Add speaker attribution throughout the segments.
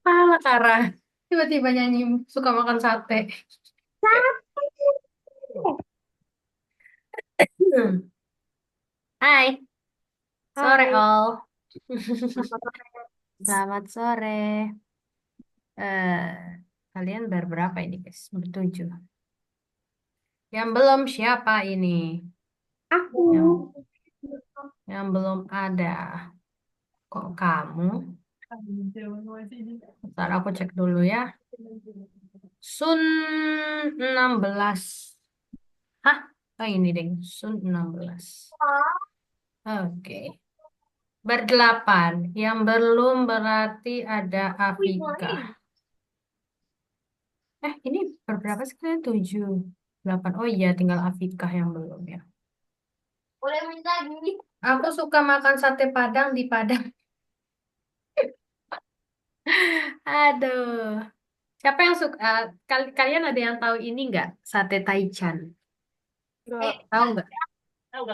Speaker 1: kepala, Kara. Tiba-tiba nyanyi suka makan sate. Hmm. Hai, sore
Speaker 2: Hai,
Speaker 1: all.
Speaker 2: apa kabar?
Speaker 1: Selamat sore. Eh, Kalian berberapa ini, guys? Bertujuh. Yang belum siapa ini?
Speaker 2: Aku.
Speaker 1: Yang yang belum ada. Kok kamu? Ntar aku cek dulu ya. Sun 16. Hah? Oh ini deh, Sun 16. Oke. Berdelapan. Yang belum berarti ada Afika. Ini berberapa sih kalian? Tujuh. Delapan. Oh iya, tinggal Afika yang belum ya.
Speaker 2: Boleh minta gini?
Speaker 1: Aku suka makan sate Padang di Padang. Aduh. Siapa yang suka? Kalian ada yang tahu ini nggak? Sate Taichan.
Speaker 2: Enggak.
Speaker 1: Tahu nggak?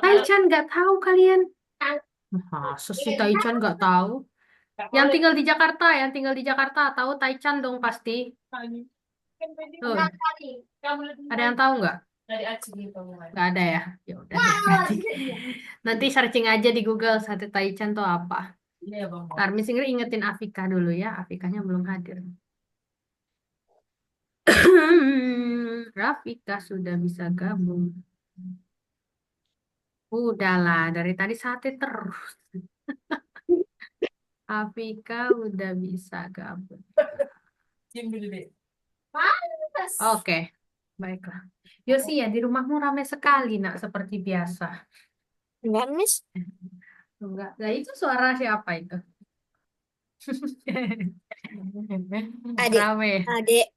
Speaker 1: Taichan nggak tahu kalian? Masa sih Taichan nggak tahu? Yang tinggal di Jakarta, yang tinggal di Jakarta tahu Taichan dong pasti.
Speaker 2: Enggak
Speaker 1: Tuh,
Speaker 2: kali.
Speaker 1: ada yang tahu nggak? Nggak ada ya? Ya udah deh berarti. Nanti searching aja di Google sate Taichan tuh apa. Miss Ingrid ingetin Afika dulu ya. Afikanya belum hadir. Rafika sudah bisa gabung. Udahlah, dari tadi sate terus. Afika udah bisa gabung.
Speaker 2: Pantes.
Speaker 1: Oke, baiklah. Yosi ya, di rumahmu ramai sekali, nak, seperti biasa.
Speaker 2: Enggak, Miss.
Speaker 1: Enggak. Nah, itu suara siapa itu?
Speaker 2: Adik.
Speaker 1: Rame.
Speaker 2: Adik.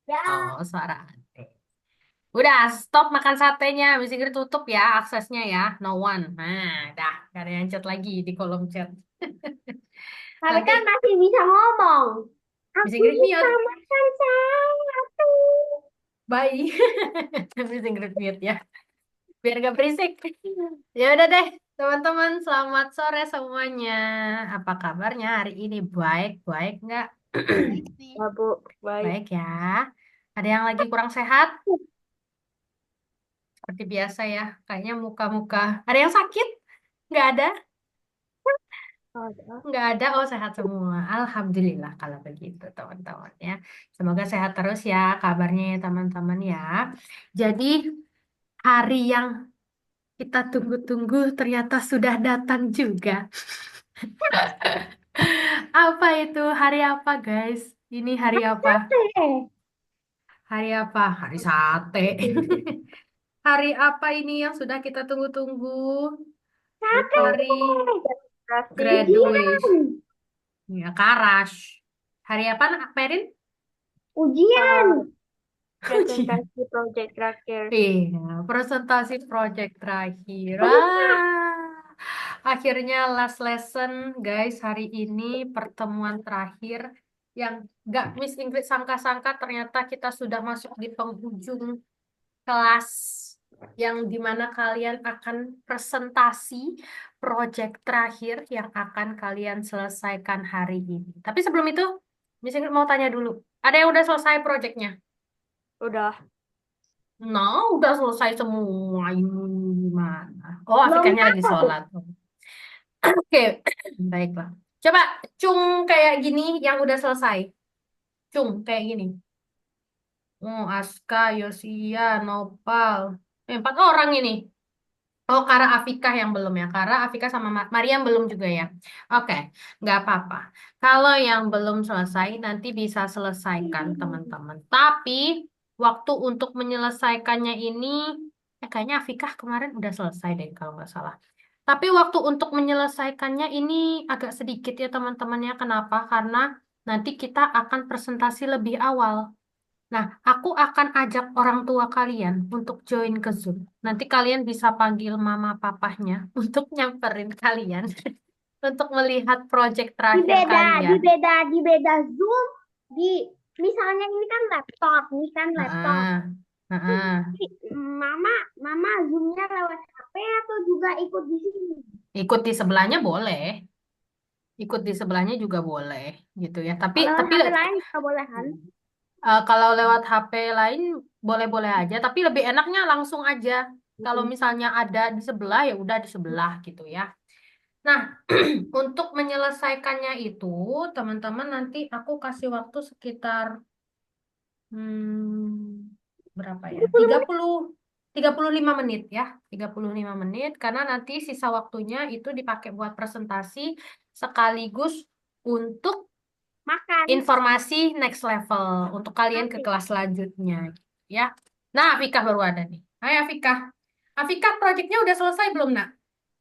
Speaker 2: Ya.
Speaker 1: Oh, suara ante. Udah, stop makan satenya. Mesti Ingrid tutup ya aksesnya ya. No one. Nah, dah. Gak ada yang chat lagi di kolom chat.
Speaker 2: Tapi kan
Speaker 1: Nanti
Speaker 2: masih bisa ngomong.
Speaker 1: Mesti
Speaker 2: Aku
Speaker 1: Ingrid
Speaker 2: bisa
Speaker 1: mute.
Speaker 2: makan satu.
Speaker 1: Bye. Mesti Ingrid mute ya. Biar gak berisik. Ya udah deh, teman-teman. Selamat sore semuanya. Apa kabarnya hari ini? Baik, baik nggak?
Speaker 2: Ya, Bu. Baik.
Speaker 1: Baik ya. Ada yang lagi kurang sehat? Seperti biasa ya. Kayaknya muka-muka. Ada yang sakit? Nggak ada?
Speaker 2: Ada.
Speaker 1: Nggak ada. Oh, sehat semua. Alhamdulillah kalau begitu, teman-teman ya. Semoga sehat terus ya kabarnya ya, teman-teman ya. Jadi, hari yang kita tunggu-tunggu ternyata sudah datang juga. Apa itu? Hari apa, guys? Ini hari apa?
Speaker 2: Sate.
Speaker 1: Hari apa? Hari sate. Hari apa ini yang sudah kita tunggu-tunggu?
Speaker 2: Sate.
Speaker 1: Hari
Speaker 2: Kasih.
Speaker 1: graduation.
Speaker 2: Ujian.
Speaker 1: Ya, Karash. Hari apa, nak, Perin?
Speaker 2: Ujian.
Speaker 1: Ujian.
Speaker 2: Presentasi proyek terakhir.
Speaker 1: Iya, presentasi project terakhir.
Speaker 2: Pokoknya
Speaker 1: Akhirnya last lesson, guys. Hari ini pertemuan terakhir yang gak Miss Ingrid sangka-sangka ternyata kita sudah masuk di penghujung kelas yang dimana kalian akan presentasi project terakhir yang akan kalian selesaikan hari ini. Tapi sebelum itu, Miss Ingrid mau tanya dulu. Ada yang udah selesai projectnya?
Speaker 2: udah.
Speaker 1: Nah, udah selesai semua ini gimana? Oh,
Speaker 2: Belum
Speaker 1: Afikanya lagi
Speaker 2: tahu.
Speaker 1: sholat. Oke, baiklah. Coba cung kayak gini yang udah selesai. Cung kayak gini. Oh, Aska, Yosia, Nopal. 4 orang ini. Oh, Kara Afika yang belum ya. Kara, Afika sama Mariam belum juga ya. Oke, nggak apa-apa. Kalau yang belum selesai, nanti bisa selesaikan teman-teman. Tapi, waktu untuk menyelesaikannya ini, kayaknya Afika kemarin udah selesai deh kalau nggak salah. Tapi waktu untuk menyelesaikannya ini agak sedikit ya teman-teman ya. Kenapa? Karena nanti kita akan presentasi lebih awal. Nah, aku akan ajak orang tua kalian untuk join ke Zoom. Nanti kalian bisa panggil mama papahnya untuk nyamperin kalian untuk melihat project
Speaker 2: di
Speaker 1: terakhir
Speaker 2: beda di
Speaker 1: kalian.
Speaker 2: beda di beda Zoom di misalnya ini kan laptop ini kan laptop.
Speaker 1: Heeh, heeh.
Speaker 2: Jadi, mama mama Zoomnya lewat HP atau juga ikut di sini.
Speaker 1: Ikut di sebelahnya boleh. ikut di sebelahnya juga boleh gitu ya. Tapi
Speaker 2: Kalau
Speaker 1: tapi
Speaker 2: HP lain juga boleh kan?
Speaker 1: kalau lewat HP lain boleh-boleh aja, tapi lebih enaknya langsung aja. Kalau misalnya ada di sebelah ya udah di sebelah gitu ya. Nah, untuk menyelesaikannya itu, teman-teman nanti aku kasih waktu sekitar berapa ya? 35 menit ya. 35 menit karena nanti sisa waktunya itu dipakai buat presentasi sekaligus untuk
Speaker 2: Makan.
Speaker 1: informasi next level untuk kalian ke
Speaker 2: Oke.
Speaker 1: kelas selanjutnya ya. Nah, Afika baru ada nih. Hai Afika. Afika, proyeknya udah selesai belum, Nak?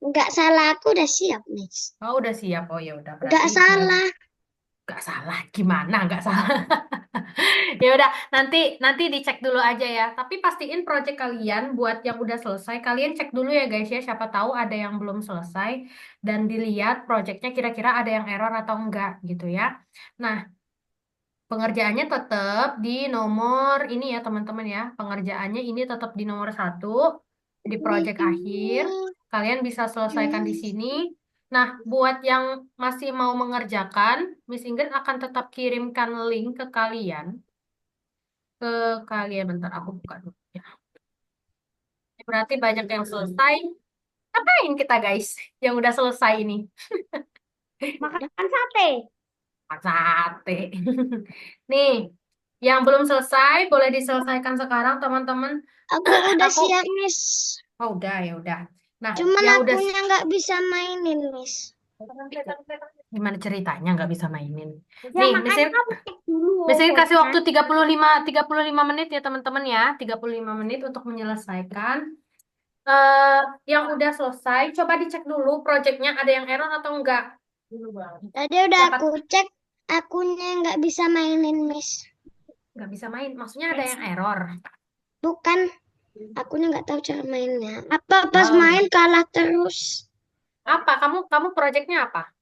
Speaker 2: Nggak salah, aku udah siap, Miss.
Speaker 1: Oh, udah siap. Oh ya udah
Speaker 2: Nggak
Speaker 1: berarti
Speaker 2: salah.
Speaker 1: nggak salah. Gimana nggak salah? Ya udah, nanti nanti dicek dulu aja ya. Tapi pastiin project kalian buat yang udah selesai, kalian cek dulu ya guys ya. Siapa tahu ada yang belum selesai dan dilihat projectnya kira-kira ada yang error atau enggak gitu ya. Nah, pengerjaannya tetap di nomor ini ya teman-teman ya. Pengerjaannya ini tetap di nomor 1 di project akhir. Kalian bisa selesaikan di sini. Nah, buat yang masih mau mengerjakan, Miss Ingrid akan tetap kirimkan link ke kalian bentar aku buka dulu ya. Berarti banyak yang selesai. Ngapain kita guys yang udah selesai ini?
Speaker 2: Makan sate.
Speaker 1: Masak sate. Nih, yang belum selesai boleh diselesaikan sekarang teman-teman.
Speaker 2: Aku udah
Speaker 1: Aku
Speaker 2: siap, Miss.
Speaker 1: oh udah ya udah. Nah,
Speaker 2: Cuman
Speaker 1: yang udah
Speaker 2: akunya nggak bisa mainin, Miss.
Speaker 1: gimana ceritanya nggak bisa mainin?
Speaker 2: Ya
Speaker 1: Nih,
Speaker 2: makanya kamu cek dulu
Speaker 1: Mesin kasih
Speaker 2: voice-nya.
Speaker 1: waktu 35 menit ya teman-teman ya. 35 menit untuk menyelesaikan. eh yang udah selesai, coba dicek dulu projectnya ada yang error atau enggak.
Speaker 2: Tadi udah
Speaker 1: Siapa
Speaker 2: aku cek, akunya nggak bisa mainin, Miss.
Speaker 1: nggak bisa main? Maksudnya ada yang error.
Speaker 2: Bukan, akunya nggak tahu cara mainnya. Apa pas
Speaker 1: Oh,
Speaker 2: main kalah terus?
Speaker 1: apa? Kamu projectnya apa?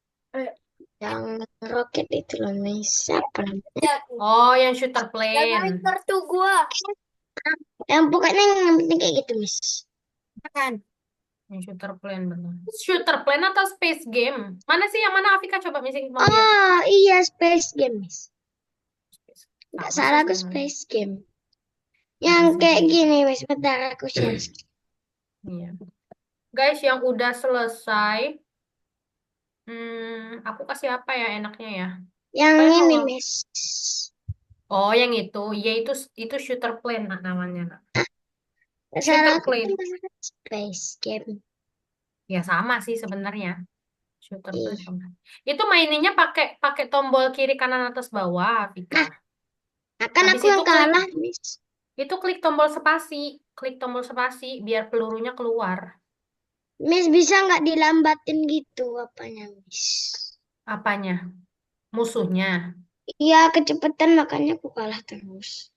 Speaker 2: Yang roket itu loh, Miss. Apa namanya?
Speaker 1: Oh, yang shooter
Speaker 2: Jangan
Speaker 1: plane.
Speaker 2: kartu gua. Yang pokoknya yang penting kayak gitu, Miss. Kan?
Speaker 1: Yang shooter plane benar. Shooter plane atau space game? Mana sih yang mana Afika coba misi mau lihat.
Speaker 2: Oh iya, Space Game, Miss. Nggak
Speaker 1: Sama sih
Speaker 2: salah, aku
Speaker 1: sebenarnya.
Speaker 2: Space Game. Yang
Speaker 1: Space
Speaker 2: kayak
Speaker 1: game.
Speaker 2: gini, Miss. Bentar aku share.
Speaker 1: Iya. Guys, yang udah selesai, aku kasih apa ya enaknya ya?
Speaker 2: Yang
Speaker 1: Kalian mau
Speaker 2: ini, Miss.
Speaker 1: Oh, yang itu. Ya itu shooter plane namanya, Nak.
Speaker 2: Nggak salah,
Speaker 1: Shooter
Speaker 2: aku
Speaker 1: plane.
Speaker 2: benar Space Game.
Speaker 1: Ya sama sih sebenarnya. Shooter plane
Speaker 2: Ih.
Speaker 1: sama. Itu maininnya pakai pakai tombol kiri kanan atas bawah, Vika.
Speaker 2: Ah, akan
Speaker 1: Habis
Speaker 2: aku
Speaker 1: itu
Speaker 2: yang
Speaker 1: klik
Speaker 2: kalah, Miss.
Speaker 1: klik tombol spasi, klik tombol spasi biar pelurunya keluar.
Speaker 2: Miss bisa nggak dilambatin gitu apanya, Miss?
Speaker 1: Apanya? Musuhnya.
Speaker 2: Iya, kecepatan makanya aku kalah terus.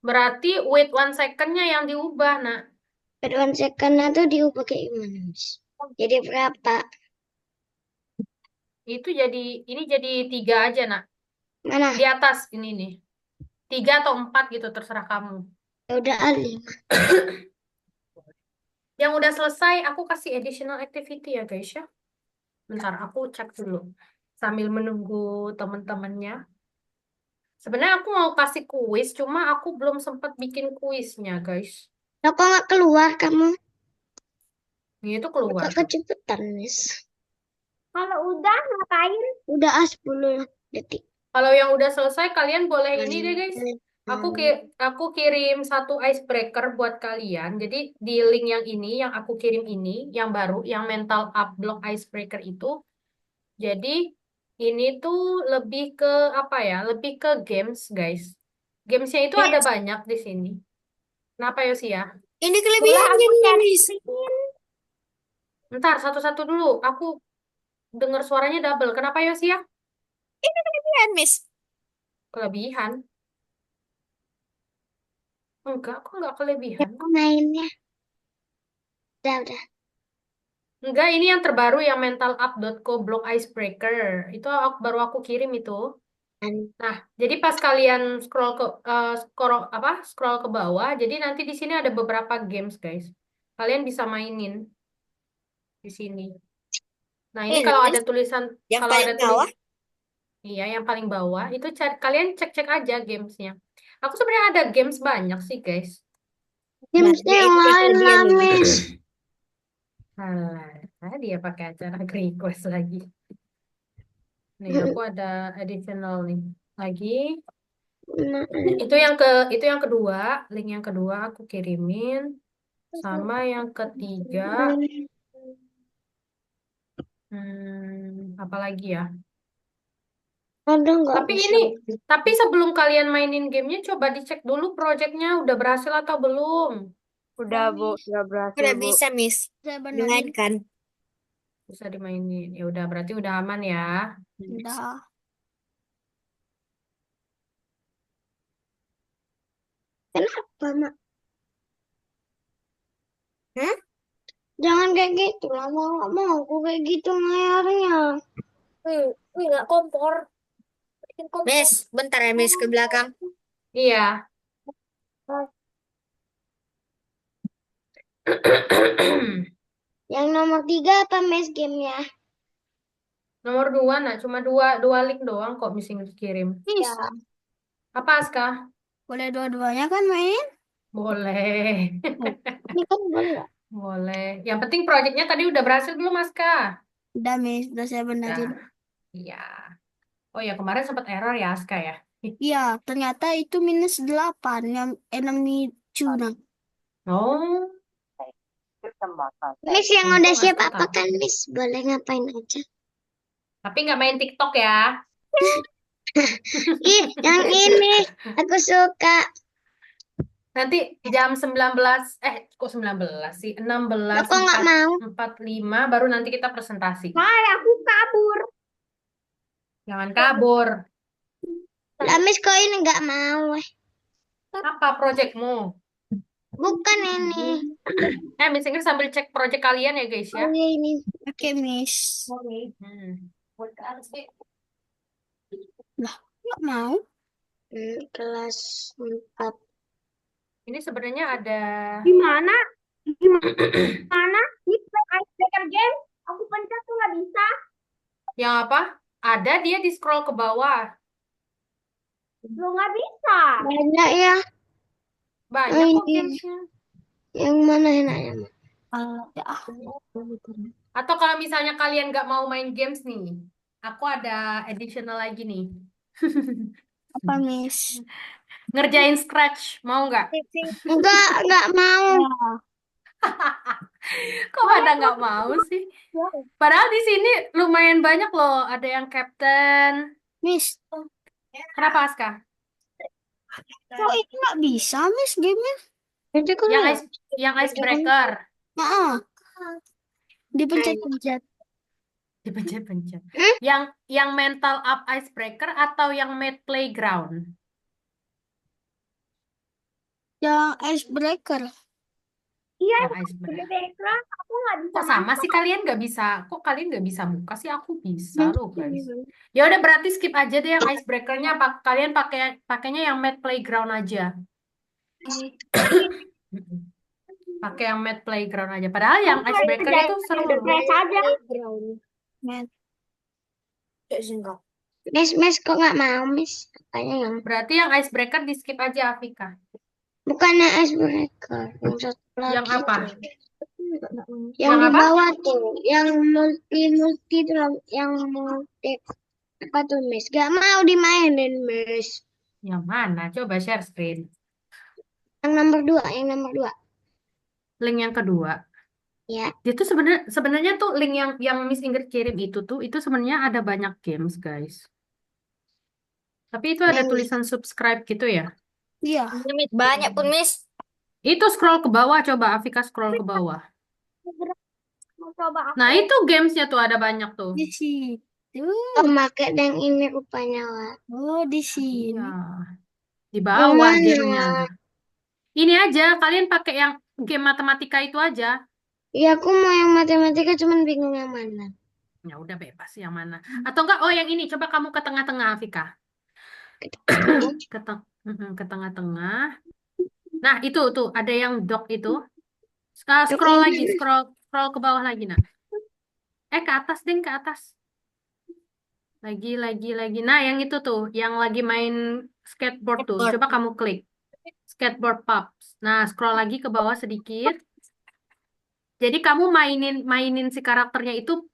Speaker 1: Berarti wait 1 second-nya yang diubah, nak.
Speaker 2: Pada one second tuh diubah kayak gimana, Miss? Jadi berapa?
Speaker 1: Itu ini jadi 3 aja, nak.
Speaker 2: Mana?
Speaker 1: Di atas ini nih. 3 atau 4 gitu, terserah kamu.
Speaker 2: Ya udah Ali.
Speaker 1: Yang udah selesai, aku kasih additional activity ya, guys ya. Bentar, aku cek dulu. Sambil menunggu teman-temannya. Sebenarnya aku mau kasih kuis, cuma aku belum sempat bikin kuisnya, guys.
Speaker 2: Lo kok nggak keluar kamu?
Speaker 1: Ini tuh keluar.
Speaker 2: Agak kecepatan, Miss. Kalau udah ngapain? Udah 10 detik.
Speaker 1: Kalau yang udah selesai, kalian boleh ini deh, guys. Aku kirim satu icebreaker buat kalian. Jadi di link yang ini, yang aku kirim ini, yang baru, yang mental up block icebreaker itu. Jadi ini tuh lebih ke apa ya? Lebih ke games, guys. Gamesnya itu ada
Speaker 2: Miss,
Speaker 1: banyak di sini. Kenapa Yosia?
Speaker 2: ini
Speaker 1: Boleh
Speaker 2: kelebihan
Speaker 1: aku
Speaker 2: gamenya,
Speaker 1: cari?
Speaker 2: Miss.
Speaker 1: Ntar satu-satu dulu. Aku dengar suaranya double. Kenapa Yosia?
Speaker 2: Ini kelebihan, Miss.
Speaker 1: Kelebihan? Enggak, aku enggak
Speaker 2: Ya,
Speaker 1: kelebihan.
Speaker 2: mainnya. Udah.
Speaker 1: Enggak, ini yang terbaru yang mentalup.co block icebreaker. Itu baru aku kirim itu. Nah, jadi pas kalian scroll ke bawah, jadi nanti di sini ada beberapa games, guys. Kalian bisa mainin di sini. Nah, ini
Speaker 3: Ini
Speaker 1: kalau ada
Speaker 3: Miss,
Speaker 1: tulisan,
Speaker 3: yang
Speaker 1: kalau
Speaker 3: paling
Speaker 1: ada tulis,
Speaker 3: bawah.
Speaker 1: iya yang paling bawah itu kalian cek-cek aja gamesnya. Aku sebenarnya ada games banyak sih, guys.
Speaker 2: Gamesnya
Speaker 3: Banyak
Speaker 2: yang
Speaker 3: itu kata
Speaker 2: lain
Speaker 3: dia
Speaker 2: lah,
Speaker 3: nih.
Speaker 2: Miss.
Speaker 1: Alah, dia pakai acara request lagi. Nih, aku ada additional nih. Lagi.
Speaker 2: Nah,
Speaker 1: Itu yang ke itu yang kedua, link yang kedua aku kirimin sama yang ketiga. Apa lagi ya?
Speaker 2: ada nggak
Speaker 1: Tapi
Speaker 2: bisa?
Speaker 1: ini, tapi sebelum kalian mainin gamenya, coba dicek dulu projectnya udah berhasil atau belum.
Speaker 4: Udah, Bu. Udah berhasil,
Speaker 3: Udah
Speaker 4: Bu.
Speaker 3: bisa, Miss.
Speaker 2: Saya benerin.
Speaker 3: Dimainkan.
Speaker 1: Bisa dimainin. Ya udah, berarti udah aman ya.
Speaker 2: Udah. Kenapa, Mak?
Speaker 3: Hah?
Speaker 2: Jangan kayak gitu lah. Mau aku kayak gitu layarnya.
Speaker 3: Wih, nggak kompor. Bikin kompor. Miss, bentar ya, Miss, ke belakang.
Speaker 1: Iya.
Speaker 2: Yang nomor 3 apa, Miss, gamenya?
Speaker 1: Nomor dua, nah cuma dua link doang kok missing kirim.
Speaker 2: Miss,
Speaker 3: Ya.
Speaker 1: Apa Aska?
Speaker 2: boleh dua-duanya kan main?
Speaker 1: Boleh.
Speaker 2: Ini kan boleh.
Speaker 1: Boleh. Yang penting projectnya tadi udah berhasil belum Aska?
Speaker 2: Udah, Miss. Udah saya benerin.
Speaker 1: Udah. Iya. Oh ya, kemarin sempat error ya Aska ya.
Speaker 2: Iya, ternyata itu -8 yang enemy tuna.
Speaker 1: Oh,
Speaker 2: Miss yang udah
Speaker 1: untung
Speaker 2: siap
Speaker 1: Aska
Speaker 2: apa
Speaker 1: tahu.
Speaker 2: kan, Miss? Boleh ngapain aja.
Speaker 1: Tapi nggak main TikTok ya.
Speaker 2: Ih, yang ini aku suka.
Speaker 1: Nanti jam 19, kok 19 sih?
Speaker 2: Aku nggak mau.
Speaker 1: 16.45 baru nanti kita presentasi.
Speaker 2: Hai, aku kabur.
Speaker 1: Jangan kabur.
Speaker 2: Lah, Miss kok ini nggak mau?
Speaker 1: Apa projectmu?
Speaker 2: Bukan ini.
Speaker 1: Miss Inggris sambil cek project kalian ya guys ya.
Speaker 2: Oh, ini. Oke, Miss.
Speaker 1: Hmm.
Speaker 2: Lah, nggak mau. Kelas 4.
Speaker 1: Ini sebenarnya ada
Speaker 2: Gimana? Gimana? Ini icebreaker game. Aku pencet tuh nggak bisa.
Speaker 1: yang apa? Ada dia di scroll ke bawah.
Speaker 2: Lo nggak bisa. Banyak ya.
Speaker 1: Banyak kok
Speaker 2: Ini.
Speaker 1: gamesnya.
Speaker 2: Yang mana enaknya? Ya.
Speaker 1: Atau kalau misalnya kalian nggak mau main games nih, aku ada additional lagi nih.
Speaker 2: Apa, Miss?
Speaker 1: Ngerjain Scratch, mau nggak?
Speaker 2: Enggak mau.
Speaker 1: Kok pada nggak mau sih? Padahal di sini lumayan banyak loh. Ada yang Captain.
Speaker 2: Miss,
Speaker 1: Kenapa Aska?
Speaker 2: kok itu nggak bisa, Miss, gamenya? Itu kan
Speaker 1: Yang
Speaker 2: nggak.
Speaker 1: ice, yang icebreaker.
Speaker 2: Nah, dipencet-pencet.
Speaker 1: Dipencet-pencet. Yang mental up icebreaker atau yang made playground?
Speaker 2: Yang icebreaker. Iya,
Speaker 1: Yang icebreaker.
Speaker 2: icebreaker. Aku nggak bisa
Speaker 1: Kok sama sih kalian nggak bisa? Kok kalian nggak bisa buka sih? Aku bisa loh guys. Ya udah berarti skip aja deh yang icebreakernya. Kalian pakainya yang made playground aja. Mm-mm. Pakai yang made playground aja. Padahal yang icebreaker itu seru loh.
Speaker 2: aja. Miss, kok nggak mau, Miss? Kayaknya yang
Speaker 1: Berarti yang icebreaker di skip aja Afika.
Speaker 2: bukannya icebreaker, yang satu
Speaker 1: Yang
Speaker 2: lagi
Speaker 1: apa?
Speaker 2: tuh. Yang
Speaker 1: Yang
Speaker 2: di
Speaker 1: apa?
Speaker 2: bawah tuh, yang multi tuh, yang multi apa tuh, Miss? Gak mau dimainin, Miss.
Speaker 1: Yang mana? Coba share screen.
Speaker 2: Yang nomor 2.
Speaker 1: Link yang kedua.
Speaker 2: Ya,
Speaker 1: Dia tuh sebenarnya tuh link yang Miss Ingrid kirim itu sebenarnya ada banyak games, guys. Tapi itu ada
Speaker 2: yang
Speaker 1: tulisan subscribe gitu ya.
Speaker 2: iya.
Speaker 3: Miss, banyak pun, Miss.
Speaker 1: Itu scroll ke bawah, coba Afika scroll ke bawah.
Speaker 2: Mau coba
Speaker 1: Nah,
Speaker 2: aku
Speaker 1: itu gamesnya tuh ada banyak tuh.
Speaker 2: di situ. Oh, pakai yang ini rupanya, Wak. Oh, di sini.
Speaker 1: Iya, di
Speaker 2: Yang
Speaker 1: bawah gamenya
Speaker 2: mana?
Speaker 1: ada. Ini aja, kalian pakai yang game matematika itu aja.
Speaker 2: Ya, aku mau yang matematika, cuman bingung yang mana.
Speaker 1: Ya udah bebas yang mana. Atau enggak, oh yang ini, coba kamu ke tengah-tengah, Afika. Ke tengah-tengah. Nah, itu tuh ada yang dock itu.
Speaker 2: Yang
Speaker 1: Scroll lagi,
Speaker 2: ini.
Speaker 1: scroll scroll ke bawah lagi, nak. Ke atas, ding, ke atas. Lagi. Nah, yang itu tuh, yang lagi main skateboard tuh.
Speaker 3: Skateboard.
Speaker 1: Coba kamu klik. Skateboard Pups. Nah, scroll lagi ke bawah sedikit. Jadi kamu mainin si karakternya itu,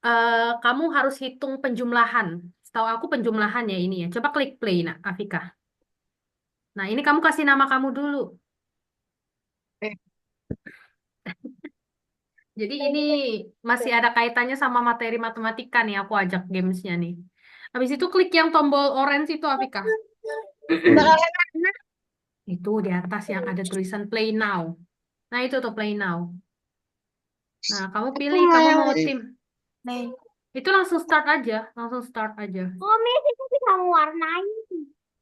Speaker 1: kamu harus hitung penjumlahan. Setahu aku penjumlahan ya ini ya. Coba klik play, nah, Afika. Nah, ini kamu kasih nama kamu dulu. Jadi ini masih ada kaitannya sama materi matematika nih, aku ajak gamesnya nih. Habis itu klik yang tombol orange itu, Afika. Itu di atas yang ada tulisan play now. Nah, itu tuh play now. Nah, kamu
Speaker 2: Aku
Speaker 1: pilih,
Speaker 2: mau
Speaker 1: kamu
Speaker 2: yang
Speaker 1: mau tim. Itu langsung start aja, langsung start aja.
Speaker 2: Oh, Miss, itu kamu warnai.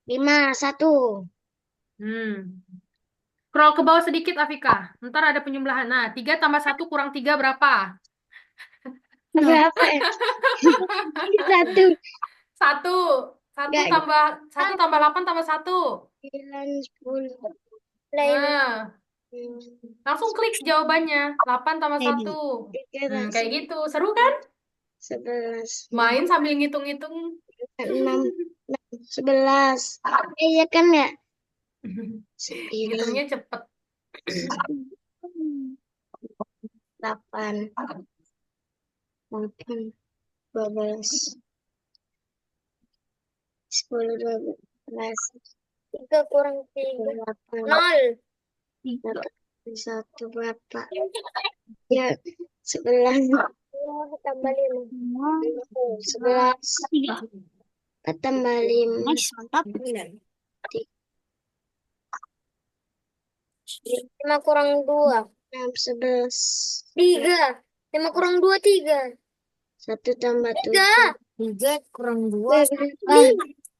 Speaker 2: 5, 1.
Speaker 1: Hmm. Scroll ke bawah sedikit, Afika. Ntar ada penjumlahan. Nah, 3 tambah 1 kurang 3 berapa?
Speaker 2: Berapa ya? 1.
Speaker 1: Satu. Satu
Speaker 2: Enggak,
Speaker 1: tambah 8 tambah 1.
Speaker 2: 9, 10.
Speaker 1: Nah, langsung klik jawabannya. 8 tambah 1.
Speaker 2: 13,
Speaker 1: Kayak gitu. Seru kan?
Speaker 2: 11,
Speaker 1: Main sambil ngitung-ngitung.
Speaker 2: 6, 11. Iya kan ya? 9,
Speaker 1: Ngitungnya cepet.
Speaker 2: 8, 8, 12, 10, 12,
Speaker 3: 3 kurang 3.
Speaker 2: 8,
Speaker 3: 0.
Speaker 2: 1 berapa? Ya, 11,
Speaker 3: Tambah 5.
Speaker 2: 11, tambah 5,
Speaker 4: Mantap.
Speaker 3: 5 kurang 2.
Speaker 2: 6, 11,
Speaker 3: 3. 5 kurang 2, 3.
Speaker 2: 1 tambah
Speaker 3: 3.
Speaker 2: 7,
Speaker 3: 3 kurang 2.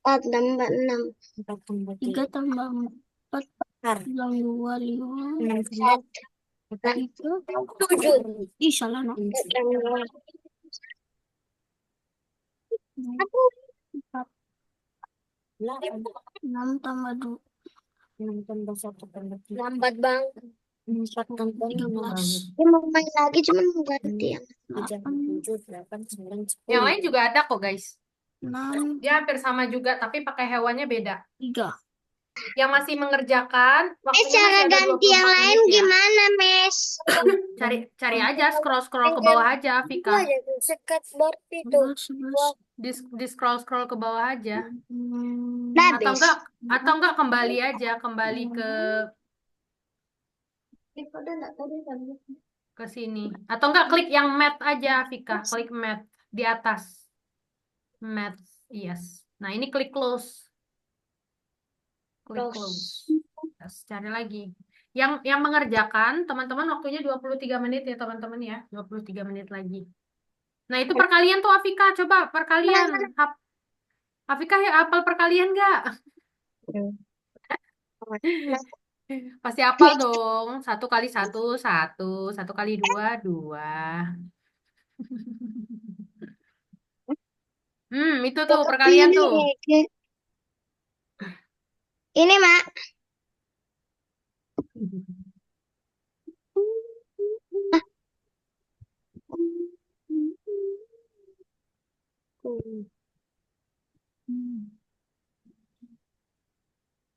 Speaker 2: 4 tambah 6,
Speaker 3: 4 tambah
Speaker 4: 3
Speaker 3: 3.
Speaker 4: tambah 4 kurang 2, 5.
Speaker 3: 6 tambah
Speaker 4: 3.
Speaker 3: 7.
Speaker 4: Ih, salah, no. 6 tambah 2.
Speaker 3: 6 tambah 1 tambah 3. Lambat bang. 4 tambah
Speaker 4: 13.
Speaker 2: Dia mau main lagi cuman mau ganti yang
Speaker 3: 7, 8, 9, 10.
Speaker 1: Yang lain juga ada kok, guys.
Speaker 4: 6,
Speaker 1: Dia hampir sama juga, tapi pakai hewannya beda.
Speaker 4: 3.
Speaker 1: Yang masih mengerjakan, waktunya
Speaker 2: cara
Speaker 1: masih ada
Speaker 2: ganti yang
Speaker 1: 24
Speaker 2: lain
Speaker 1: menit ya.
Speaker 2: gimana, Mes?
Speaker 1: Cari aja, scroll ke bawah aja,
Speaker 3: Itu
Speaker 1: Vika.
Speaker 3: aja tuh skateboard itu.
Speaker 4: 11.
Speaker 1: Di scroll ke bawah aja.
Speaker 2: Udah
Speaker 1: Atau
Speaker 2: habis.
Speaker 1: enggak kembali aja, kembali ke sini. Atau enggak klik yang math aja, Vika. Klik math di atas. Math, yes. Nah, ini klik close. Klik close. Yes, cari lagi. Yang mengerjakan, teman-teman waktunya 23 menit ya, teman-teman ya. 23 menit lagi. Nah, itu perkalian tuh, Afika. Coba perkalian. Afika ya, hafal perkalian nggak? Pasti hafal dong. 1 kali 1, 1. 1 kali 2, 2. Itu tuh perkalian tuh.
Speaker 2: Ini, Mak.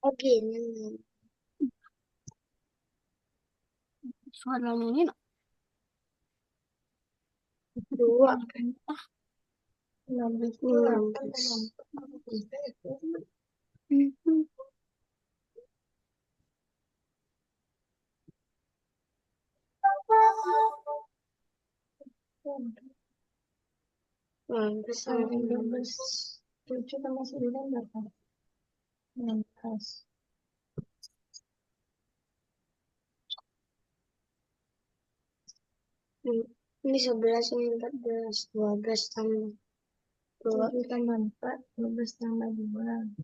Speaker 2: Oh, gini.
Speaker 4: Suaranya ini, no.
Speaker 2: 2, 16. Besar 16. 7 tambah 9 berapa? 16. Ini 11, ini 14. 12 tambah 2. 7 tambah 4, 12 tambah 2.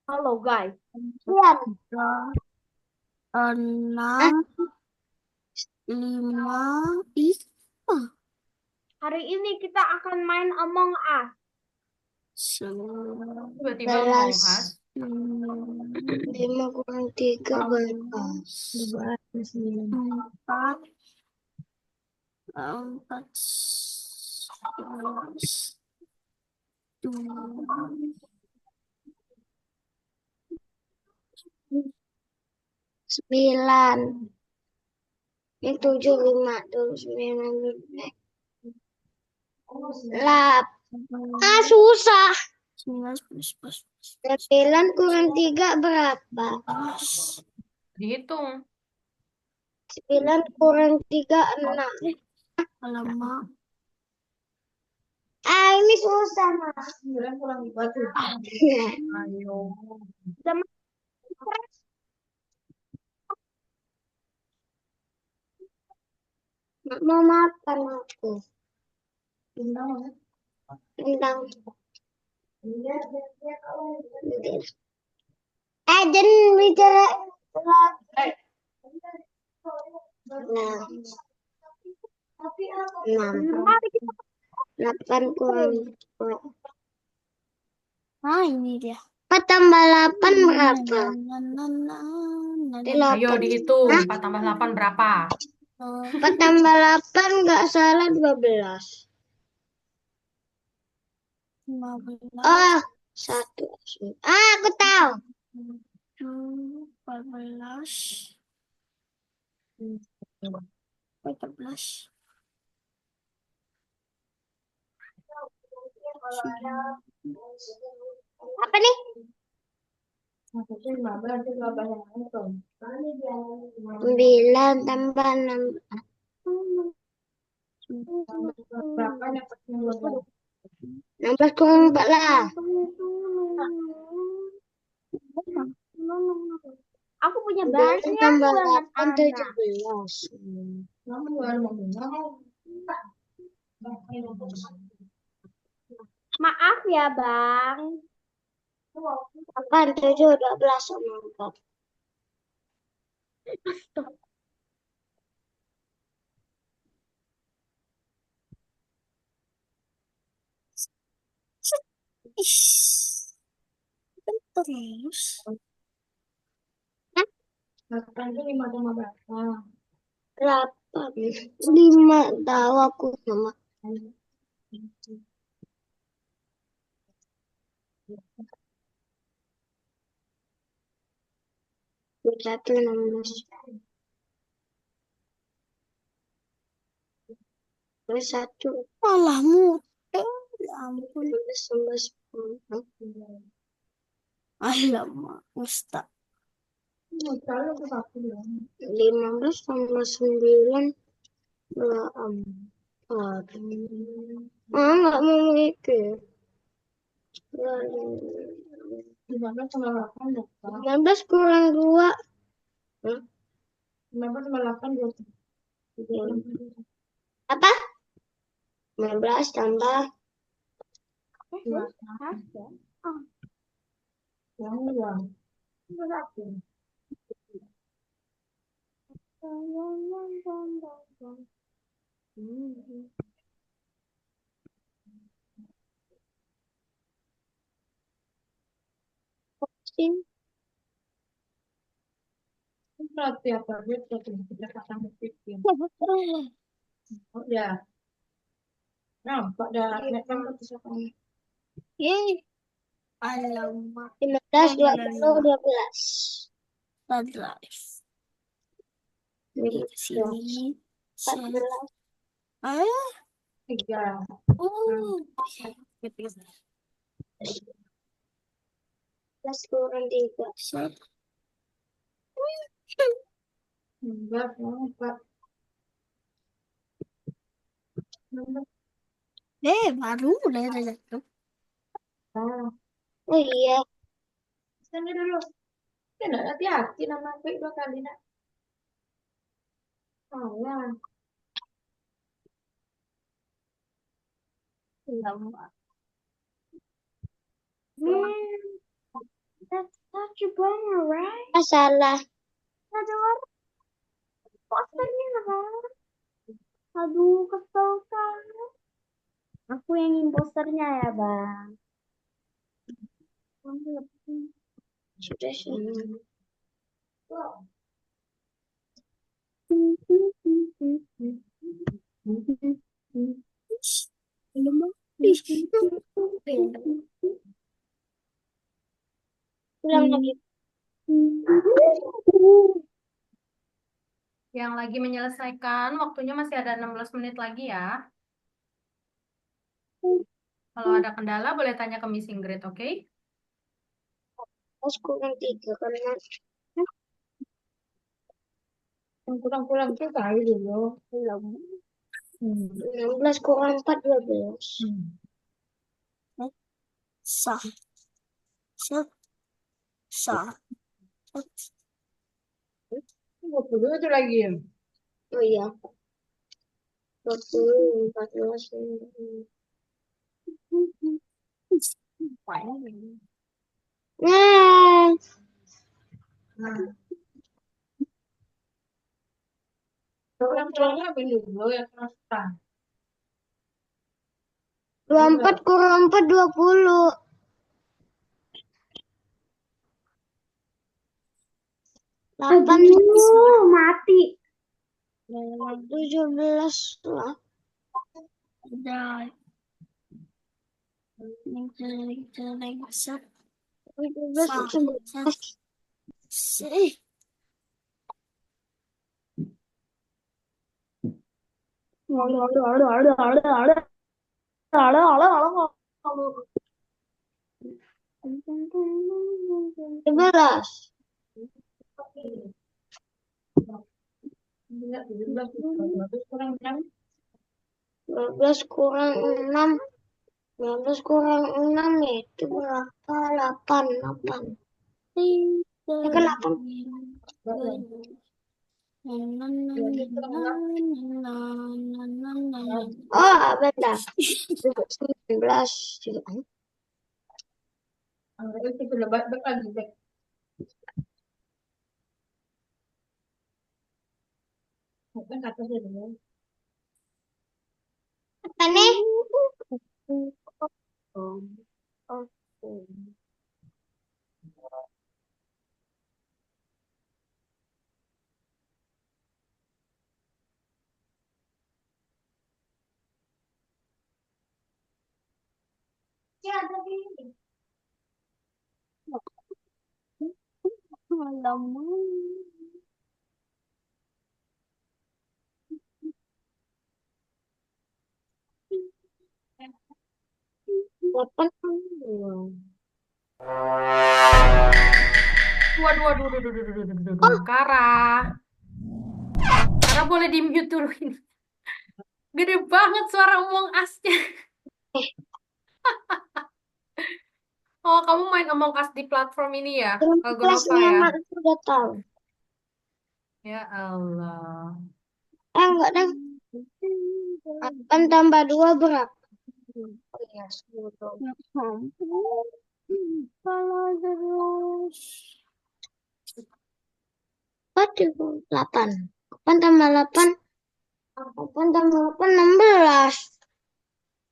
Speaker 1: Halo guys.
Speaker 4: 6, 5. Ih.
Speaker 2: Hari ini kita akan main Among Us.
Speaker 4: 11.
Speaker 1: Tiba-tiba ngomong as.
Speaker 2: 5 kurang 3 berapa?
Speaker 4: 4. 4, 11, 2,
Speaker 2: 9. Ini 7, 5, 9, 8. Susah.
Speaker 4: 19, 20,
Speaker 2: 9 kurang 3 berapa?
Speaker 4: 11.
Speaker 1: Dihitung.
Speaker 2: 9 kurang 3, 6.
Speaker 4: Alamak.
Speaker 2: Ini susah, Mas.
Speaker 1: 9 kurang 3 tuh. Ayo.
Speaker 2: Nggak mau makan aku. Tentang. Jangan bicara. Nah, 6. 8 kurang 2.
Speaker 4: Ah, ini dia.
Speaker 2: 4 tambah 8 berapa?
Speaker 1: Ayo
Speaker 2: 8.
Speaker 1: dihitung. 4 tambah 8 berapa?
Speaker 2: 4 tambah 8 nggak salah 12.
Speaker 4: 15,
Speaker 2: Oh, 1. Aku tahu.
Speaker 4: 14, 14.
Speaker 2: Apa nih? 9 tambah 6. 16 kurang 4 lah.
Speaker 3: Aku punya
Speaker 2: 9
Speaker 3: banyak
Speaker 2: tambah
Speaker 3: banget
Speaker 2: 8,
Speaker 3: anak.
Speaker 2: 17.
Speaker 3: Maaf ya, Bang.
Speaker 2: 8, 7, 12 sama 4.
Speaker 4: Ish, kan terus.
Speaker 2: 8. 5 tahu aku sama. 1, 16. 1,
Speaker 4: Malah muter. Ya ampun.
Speaker 2: 11, 10.
Speaker 4: Alamak, Ustaz.
Speaker 2: 15 tambah 9 4. Nggak mau mikir. 15 kurang 2.
Speaker 1: 15 tambah 8
Speaker 2: Apa? 15 tambah.
Speaker 1: berarti apa? Dia sudah pasang bukti. Oh ya, nampak dah.
Speaker 4: Yeay. Alamak.
Speaker 2: 15, 20, 12.
Speaker 4: Start live. Di sini.
Speaker 2: 14.
Speaker 4: Ah,
Speaker 1: 3.
Speaker 4: oh.
Speaker 2: 11 kurang 3.
Speaker 4: Set.
Speaker 1: 4.
Speaker 4: Baru udah jatuh.
Speaker 2: Oh iya.
Speaker 1: Sana dulu. Kan hati-hati nama aku 2 kali nak. Alah.
Speaker 4: Alamak.
Speaker 3: Man, that's such a bummer, right?
Speaker 2: Salah.
Speaker 3: Ada orang posternya, Bang. Aduh, kesel kan. Aku yang imposternya ya, Bang.
Speaker 2: Sudah sini.
Speaker 1: Lagi menyelesaikan, waktunya masih ada 16 menit lagi ya. Kalau ada kendala boleh tanya ke Miss Ingrid, oke?
Speaker 2: Terus kurang 3 karena
Speaker 3: Kurang-kurang tuh kali dulu.
Speaker 2: belum. 16 kurang 4, 12.
Speaker 4: Sah. Sah. Sah.
Speaker 3: 20 itu lagi.
Speaker 2: Oh iya, 20, 14. Nah,
Speaker 3: Kurang-kurangnya apa dulu ya kan?
Speaker 2: 24 kurang 4, 20. 8,
Speaker 1: Mati.
Speaker 2: 17 lah.
Speaker 4: Udah. Leng. Sah.
Speaker 2: 17,
Speaker 4: Sah.
Speaker 2: 17.
Speaker 4: Sih.
Speaker 2: Sebelas. 12 kurang 6. 12 kurang 6 itu berapa? 8. 8. Ya kan 8. Oh, bentar. 19.
Speaker 3: Itu lebat lagi. Kan kata dia dulu.
Speaker 2: Apa nih? Delapan.
Speaker 1: Waduh. Kara. Kara boleh di mute dulu ini. Gede banget suara Among Us-nya. Oh, kamu main Among Us di platform ini ya? Algonova
Speaker 2: 13
Speaker 1: ya?
Speaker 2: anak sudah tahu.
Speaker 1: Ya Allah.
Speaker 2: Enggak deh. 8 tambah 2 berapa? Oh iya, 10.
Speaker 4: Kalau terus
Speaker 2: 8. 8 tambah 8. 8 tambah 8, 16.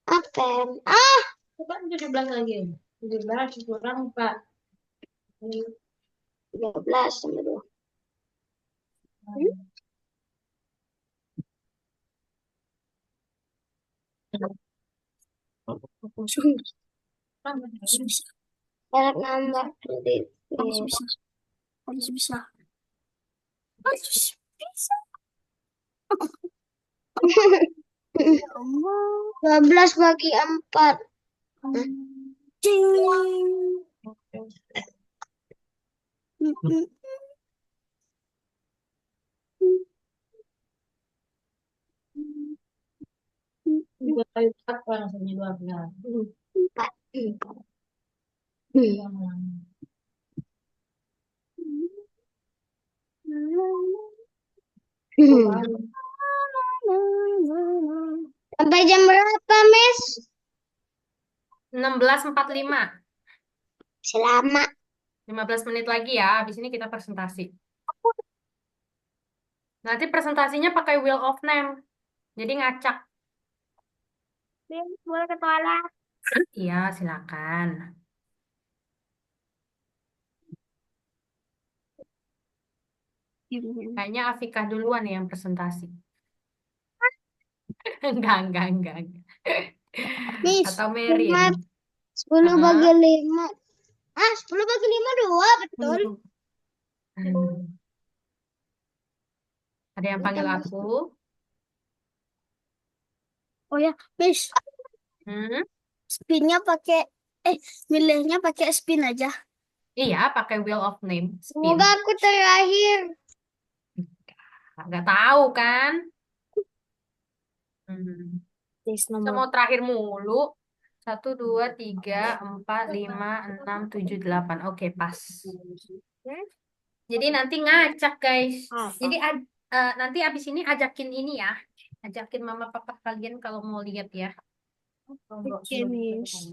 Speaker 2: Apa? Ah,
Speaker 3: Coba 17 lagi. 17 kurang 4.
Speaker 2: 13 tambah 2.
Speaker 4: bisa.
Speaker 2: Syarat nomor kredit.
Speaker 4: Harus bisa. Harus bisa. Harus bisa. Ya Allah.
Speaker 2: 12 bagi 4.
Speaker 4: Cing.
Speaker 3: Dua kali 4 langsung 12.
Speaker 2: Sampai jam berapa, Miss?
Speaker 1: 16.45.
Speaker 2: Selama.
Speaker 1: 15 menit lagi ya. Habis ini kita presentasi. Nanti presentasinya pakai Wheel of Name. Jadi ngacak.
Speaker 2: Boleh ke toilet.
Speaker 1: Iya, silakan. Kayaknya Afikah duluan nih yang presentasi. Enggak.
Speaker 2: Miss,
Speaker 1: Atau Merin.
Speaker 2: 10
Speaker 1: Heeh.
Speaker 2: bagi 5. 10 bagi 5, 2. Betul.
Speaker 1: Ada yang panggil aku?
Speaker 4: Oh ya, Miss,
Speaker 1: Hmm?
Speaker 4: spinnya pakai milihnya pakai spin aja.
Speaker 1: Iya, pakai Wheel of Name, spin.
Speaker 2: Semoga aku terakhir.
Speaker 1: Nggak tahu kan? Hmm.
Speaker 3: Tes
Speaker 1: Saya
Speaker 3: nomor.
Speaker 1: mau terakhir mulu. 1, 2, 3, 4, 5, 6, 7, 8. Oke, pas.
Speaker 3: Hmm?
Speaker 1: Jadi nanti ngacak, guys.
Speaker 3: Apa?
Speaker 1: Jadi nanti abis ini ajakin ini ya. Ajakin mama papa kalian kalau mau lihat ya.
Speaker 4: Oke, Miss.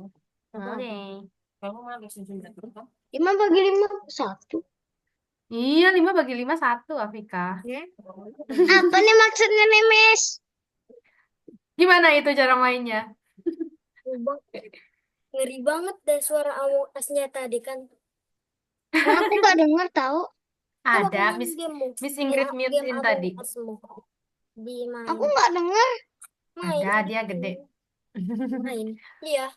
Speaker 1: Oke.
Speaker 2: 5 bagi 5 1.
Speaker 1: Iya, 5 bagi 5 1, Afika.
Speaker 3: Ya?
Speaker 2: Apa nih maksudnya nih, Miss?
Speaker 1: Gimana itu cara mainnya?
Speaker 3: Ngeri banget deh suara Among Us-nya tadi kan.
Speaker 2: Aku nggak dengar tahu.
Speaker 3: Coba
Speaker 1: Ada,
Speaker 3: main
Speaker 1: Miss,
Speaker 3: gamemu.
Speaker 1: Miss
Speaker 3: Game,
Speaker 1: Ingrid
Speaker 3: game
Speaker 1: mutein
Speaker 3: Among
Speaker 1: tadi.
Speaker 3: Us-mu. Di main.
Speaker 2: Aku nggak dengar.
Speaker 3: Main.
Speaker 1: Ada, dia gede.
Speaker 3: Main. Iya.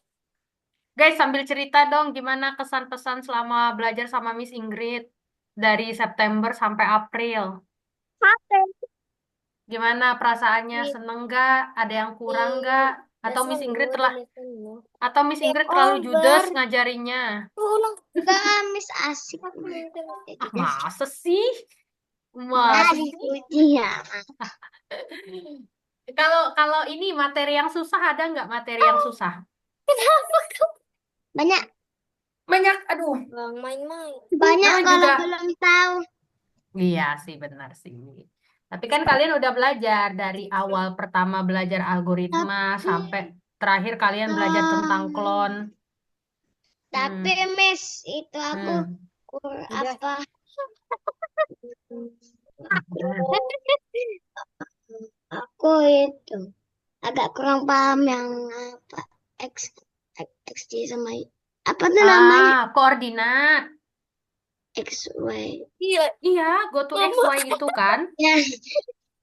Speaker 1: Guys, sambil cerita dong gimana kesan-pesan selama belajar sama Miss Ingrid dari September sampai April. Gimana perasaannya?
Speaker 3: Di,
Speaker 1: Seneng nggak? Ada yang kurang
Speaker 3: di
Speaker 1: nggak? Atau Miss
Speaker 3: lesanmu,
Speaker 1: Ingrid
Speaker 3: di
Speaker 1: telah
Speaker 3: lesanmu.
Speaker 1: atau Miss
Speaker 3: Game
Speaker 1: Ingrid terlalu judes
Speaker 3: over.
Speaker 1: ngajarinnya?
Speaker 3: Ulang.
Speaker 2: Enggak, Miss asik.
Speaker 3: Aku main game.
Speaker 1: Ah, masa sih?
Speaker 2: Nah,
Speaker 1: Masa sih?
Speaker 2: dipuji ya.
Speaker 1: Kalau kalau ini materi yang susah ada nggak materi yang susah?
Speaker 3: Kenapa kamu
Speaker 2: Banyak,
Speaker 1: Banyak, aduh.
Speaker 3: bang main-main?
Speaker 2: banyak
Speaker 1: Mama
Speaker 2: kalau
Speaker 1: juga.
Speaker 2: belum tahu.
Speaker 1: Iya sih, benar sih. Tapi kan kalian udah belajar dari awal pertama belajar algoritma sampai terakhir kalian belajar tentang klon.
Speaker 2: Tapi
Speaker 1: Hmm.
Speaker 2: Miss, itu aku
Speaker 1: Hmm.
Speaker 3: Udah.
Speaker 2: apa? Aku itu agak kurang paham yang apa X XD sama apa tuh namanya
Speaker 1: Koordinat.
Speaker 2: XY.
Speaker 3: Iya.
Speaker 1: Iya, go to X,
Speaker 3: Mama.
Speaker 1: Y itu kan.
Speaker 2: Ya,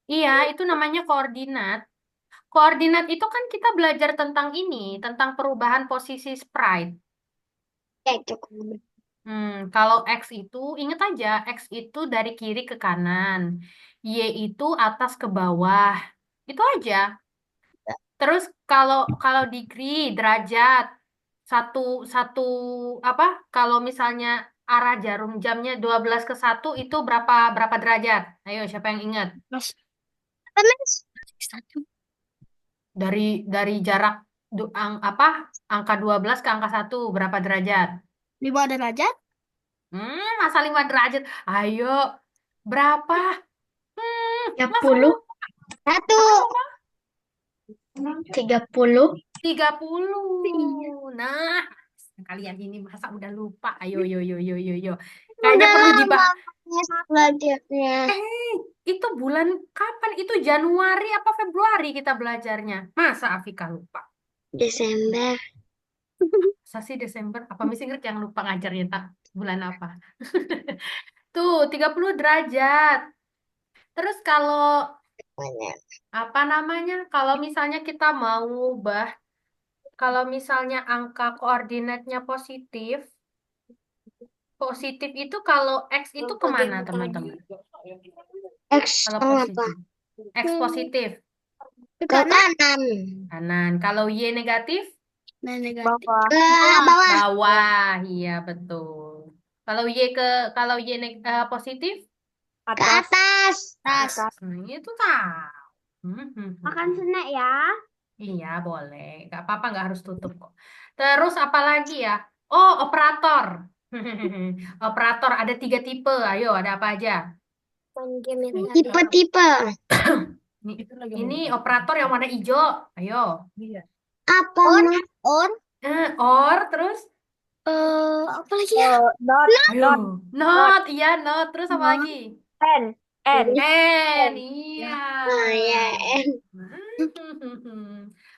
Speaker 1: Iya, itu namanya koordinat. Koordinat itu kan kita belajar tentang ini, tentang perubahan posisi sprite.
Speaker 2: ya cukup.
Speaker 1: Kalau X itu, ingat aja, X itu dari kiri ke kanan. Y itu atas ke bawah. Itu aja. Terus kalau kalau degree, derajat, satu satu apa? Kalau misalnya arah jarum jamnya 12 ke 1 itu berapa berapa derajat? Ayo, siapa yang ingat?
Speaker 4: Mas,
Speaker 2: Apa Miss?
Speaker 1: Dari jarak apa? Angka 12 ke angka 1 berapa derajat?
Speaker 4: 5 derajat?
Speaker 1: Masa 5 derajat? Ayo, berapa? Masa
Speaker 2: 30. 1. 30.
Speaker 1: 30. Nah, kalian ini masa udah lupa? Ayo, yo, yo, yo, yo, yo. Kayaknya
Speaker 2: Udah
Speaker 1: perlu
Speaker 2: lama Miss belajarnya.
Speaker 1: Itu bulan kapan? Itu Januari apa Februari kita belajarnya? Masa Afika lupa?
Speaker 2: Desember.
Speaker 1: Masa sih Desember? Apa Miss Ingrid yang lupa ngajarnya tak bulan apa? Tuh, 30 derajat. Terus kalau
Speaker 2: Banyak.
Speaker 1: apa namanya? Kalau misalnya kita mau ubah, kalau misalnya angka koordinatnya positif, positif itu kalau X itu
Speaker 3: Apa
Speaker 1: kemana,
Speaker 3: game tadi?
Speaker 1: teman-teman?
Speaker 2: X
Speaker 1: Kalau
Speaker 2: yang apa?
Speaker 1: positif. X positif,
Speaker 2: Ke kanan.
Speaker 1: kanan. Kalau Y negatif,
Speaker 4: Nah, negatif.
Speaker 2: Ke bawah.
Speaker 1: bawah. Iya, betul. Kalau kalau positif,
Speaker 2: Ke atas.
Speaker 4: Tas.
Speaker 1: nah, itu tahu.
Speaker 2: Makan snack ya.
Speaker 1: Iya, boleh. Gak apa-apa, nggak harus tutup kok. Terus apa lagi ya? Oh, operator. Operator ada 3 tipe. Ayo, ada apa aja?
Speaker 3: Main game yang tadi.
Speaker 2: Tipe-tipe.
Speaker 1: Ini operator yang warna hijau. Ayo.
Speaker 2: Apa Mas?
Speaker 1: Or, terus?
Speaker 4: Apa lagi ya?
Speaker 1: Ayo. Not, iya, not. Terus apa lagi?
Speaker 3: N.
Speaker 1: Iya.
Speaker 2: Oh ya.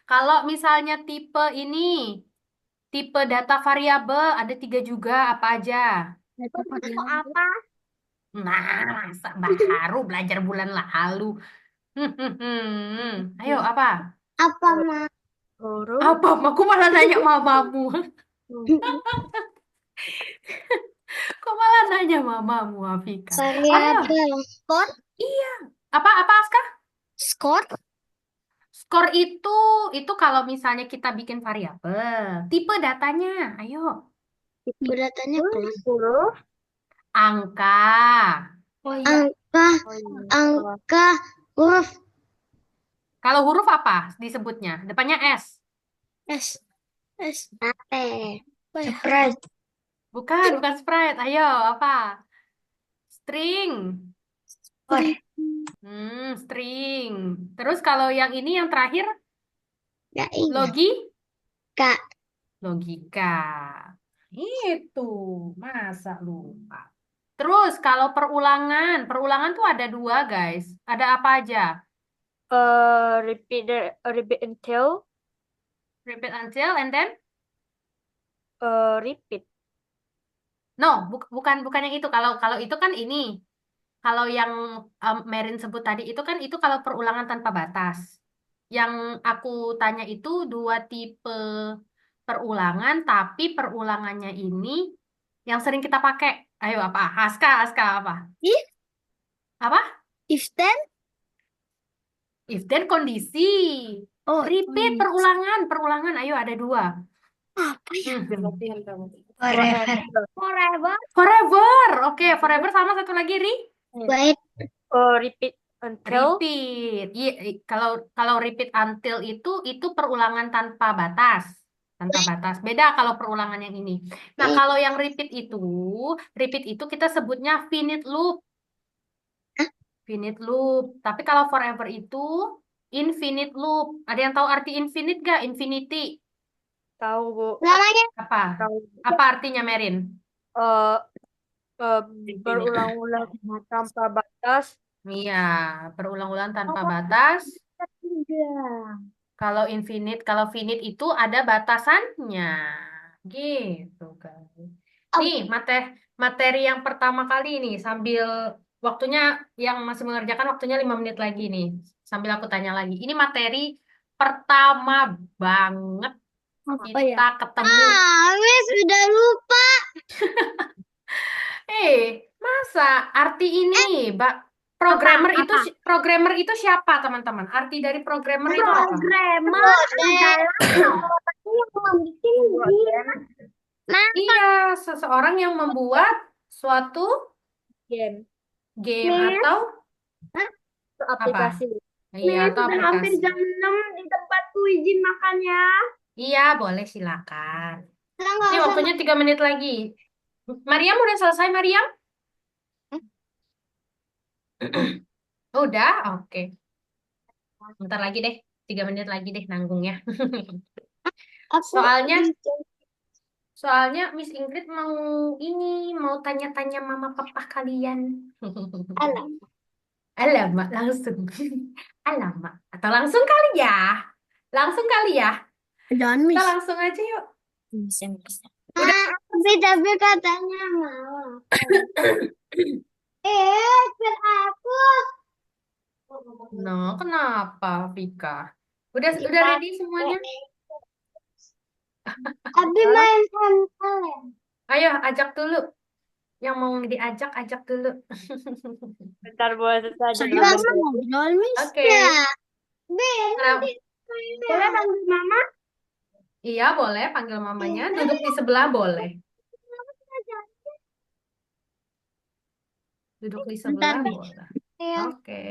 Speaker 1: Kalau misalnya tipe ini, tipe data variabel ada 3 juga, apa aja?
Speaker 2: Apa?
Speaker 1: Nah, masa baru belajar bulan lalu. Ayo, apa?
Speaker 2: Apa Mas?
Speaker 1: Apa? Aku malah nanya mamamu. Kok malah nanya mamamu, Afika? Ayo.
Speaker 2: Variabel.
Speaker 1: Iya, Apa Aska?
Speaker 4: Skor?
Speaker 1: Skor itu kalau misalnya kita bikin variabel. Tipe datanya, ayo.
Speaker 2: Udah tanya belum?
Speaker 3: Huruf.
Speaker 1: Angka.
Speaker 3: Oh iya.
Speaker 2: Angka,
Speaker 3: Oh iya.
Speaker 2: angka, huruf.
Speaker 1: Kalau huruf apa disebutnya? Depannya S.
Speaker 4: S. S.
Speaker 2: Apa?
Speaker 4: Apa ya?
Speaker 2: Sprite.
Speaker 1: Bukan sprite. Ayo, apa? String. String. Terus kalau yang ini yang terakhir,
Speaker 2: Gak ingat. Kak,
Speaker 1: logika. Itu, masa lupa. Terus kalau perulangan tuh ada dua, guys. Ada apa aja?
Speaker 3: Repeat until.
Speaker 1: Repeat until and then?
Speaker 3: Repeat.
Speaker 1: No, bukan yang itu. Kalau itu kan ini. Kalau yang Merin sebut tadi itu kan itu kalau perulangan tanpa batas. Yang aku tanya itu dua tipe perulangan, tapi perulangannya ini yang sering kita pakai. Ayo apa? Aska apa?
Speaker 4: If,
Speaker 1: Apa?
Speaker 4: if then?
Speaker 1: If then kondisi.
Speaker 4: Oh,
Speaker 1: Repeat perulangan. Ayo ada dua.
Speaker 4: apa ya?
Speaker 1: Hmm.
Speaker 2: forever.
Speaker 4: Forever.
Speaker 1: Forever. Oke, forever sama satu lagi
Speaker 2: Wait,
Speaker 3: Repeat until.
Speaker 1: repeat. Iya, kalau repeat until itu perulangan tanpa batas. Tanpa batas. Beda kalau perulangan yang ini. Nah, kalau yang repeat itu kita sebutnya finite loop. Finite loop. Tapi kalau forever itu infinite loop. Ada yang tahu arti infinite gak? Infinity.
Speaker 3: Tahu, Bu.
Speaker 2: namanya
Speaker 1: Apa?
Speaker 3: Tahu.
Speaker 1: Apa artinya, Merin?
Speaker 3: Eh, berulang-ulang tanpa batas.
Speaker 1: Iya, berulang-ulang tanpa batas. Kalau finite itu ada batasannya. Gitu kan. Nih, materi yang pertama kali nih sambil waktunya yang masih mengerjakan waktunya 5 menit lagi nih. Sambil aku tanya lagi. Ini materi pertama banget
Speaker 4: Apa ya?
Speaker 1: kita ketemu.
Speaker 2: wes udah lupa.
Speaker 1: Masa arti ini, Mbak? Programmer itu siapa, teman-teman? Arti dari programmer itu apa?
Speaker 4: Programmer adalah yang membuat
Speaker 1: Iya, seseorang yang membuat suatu
Speaker 3: Game.
Speaker 1: game atau apa?
Speaker 3: Aplikasi.
Speaker 1: Iya, atau aplikasi.
Speaker 4: 6 di tempatku izin makannya.
Speaker 1: Iya, boleh silakan.
Speaker 2: Nggak
Speaker 1: Ini
Speaker 2: usah
Speaker 1: waktunya 3 menit lagi. Mariam udah selesai, Mariam? Udah, oke. Bentar lagi deh, 3 menit lagi deh nanggungnya.
Speaker 2: aku
Speaker 1: Soalnya Miss Ingrid mau tanya-tanya mama papa kalian.
Speaker 2: alam.
Speaker 1: Alamak, langsung. Alamak. Atau langsung kali ya? Langsung kali ya?
Speaker 4: Jangan
Speaker 1: Kita
Speaker 4: miss.
Speaker 1: langsung aja yuk.
Speaker 2: Tapi katanya mau. Biar aku.
Speaker 1: No, kenapa, Vika? Udah ready semuanya?
Speaker 2: Abi main sama kalian.
Speaker 1: Ayo, ajak dulu. Yang mau diajak, ajak dulu.
Speaker 3: Bentar, buat saja.
Speaker 4: Saya nggak mau ngobrol, miss.
Speaker 1: Oke.
Speaker 2: Ya, biar
Speaker 1: Kenapa?
Speaker 2: boleh panggil mama.
Speaker 1: Iya, boleh panggil mamanya. Duduk di sebelah boleh. Duduk di sebelah
Speaker 4: Bentar, Bi.
Speaker 1: boleh.
Speaker 2: Iya.
Speaker 1: Oke.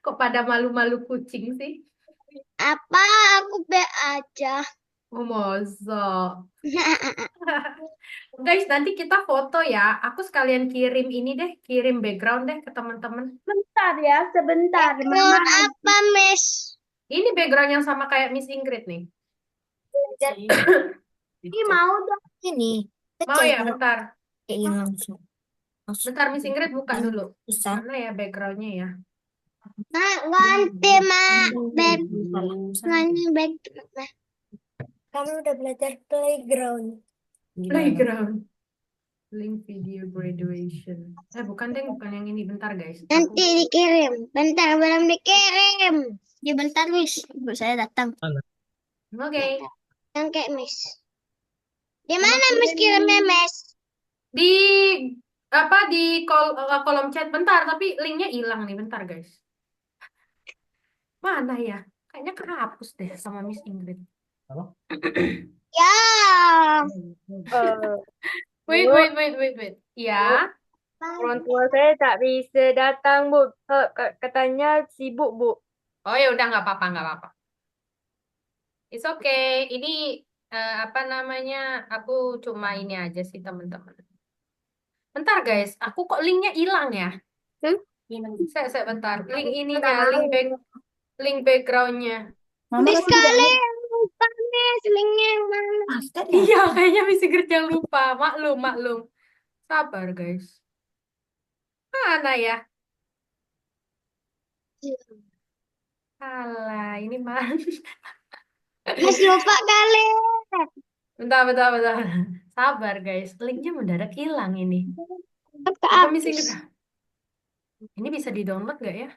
Speaker 1: Kok pada malu-malu kucing sih?
Speaker 2: Apa aku be aja.
Speaker 1: Oh, masa. Guys, nanti kita foto ya. Aku sekalian kirim ini deh, kirim background deh ke teman-teman.
Speaker 4: Bentar ya, sebentar.
Speaker 2: Background apa, Miss?
Speaker 1: Ini background yang sama kayak Miss Ingrid nih.
Speaker 4: Ini mau dong.
Speaker 3: Ini.
Speaker 1: Mau ya, bentar.
Speaker 3: Kayak gini langsung.
Speaker 1: Bentar, Miss Ingrid buka dulu.
Speaker 3: Susah.
Speaker 1: Mana ya backgroundnya ya?
Speaker 2: Nah, ganti, Ma. Ganti background.
Speaker 3: Kamu udah belajar playground.
Speaker 1: Playground. Link video graduation. Bukan deh, bukan yang ini. Bentar, guys.
Speaker 2: Nanti dikirim. Bentar, belum dikirim.
Speaker 4: Ya bentar, miss. Ibu saya datang.
Speaker 1: Oke.
Speaker 2: Yang kayak Miss. Di mana Miss kirimnya, Miss?
Speaker 1: Di apa di kolom chat bentar, tapi linknya hilang nih, bentar guys. Mana ya? Kayaknya kehapus deh sama Miss Ingrid.
Speaker 2: Ya.
Speaker 1: Wait,
Speaker 3: Bu,
Speaker 1: wait, wait, wait, wait.
Speaker 3: Bu,
Speaker 1: Ya.
Speaker 3: orang tua saya tak bisa datang, Bu. Katanya sibuk, Bu.
Speaker 1: Oh ya udah nggak apa-apa, nggak apa-apa. It's okay. Ini apa namanya? Aku cuma ini aja sih teman-teman. Bentar guys, aku kok linknya hilang ya?
Speaker 3: Hmm?
Speaker 1: Saya bentar. Link ininya, link backgroundnya.
Speaker 2: Miss kali lupa nih linknya yang mana.
Speaker 1: Iya, kayaknya misi kerja lupa. Maklum, maklum. Sabar guys. Mana ya? Alah, ini mana?
Speaker 2: Miss lupa kali.
Speaker 1: Bentar, bentar, bentar. Sabar guys. Linknya mendadak hilang ini. Apa misi
Speaker 2: Kehapus.
Speaker 1: kerja? Ini bisa di-download nggak ya?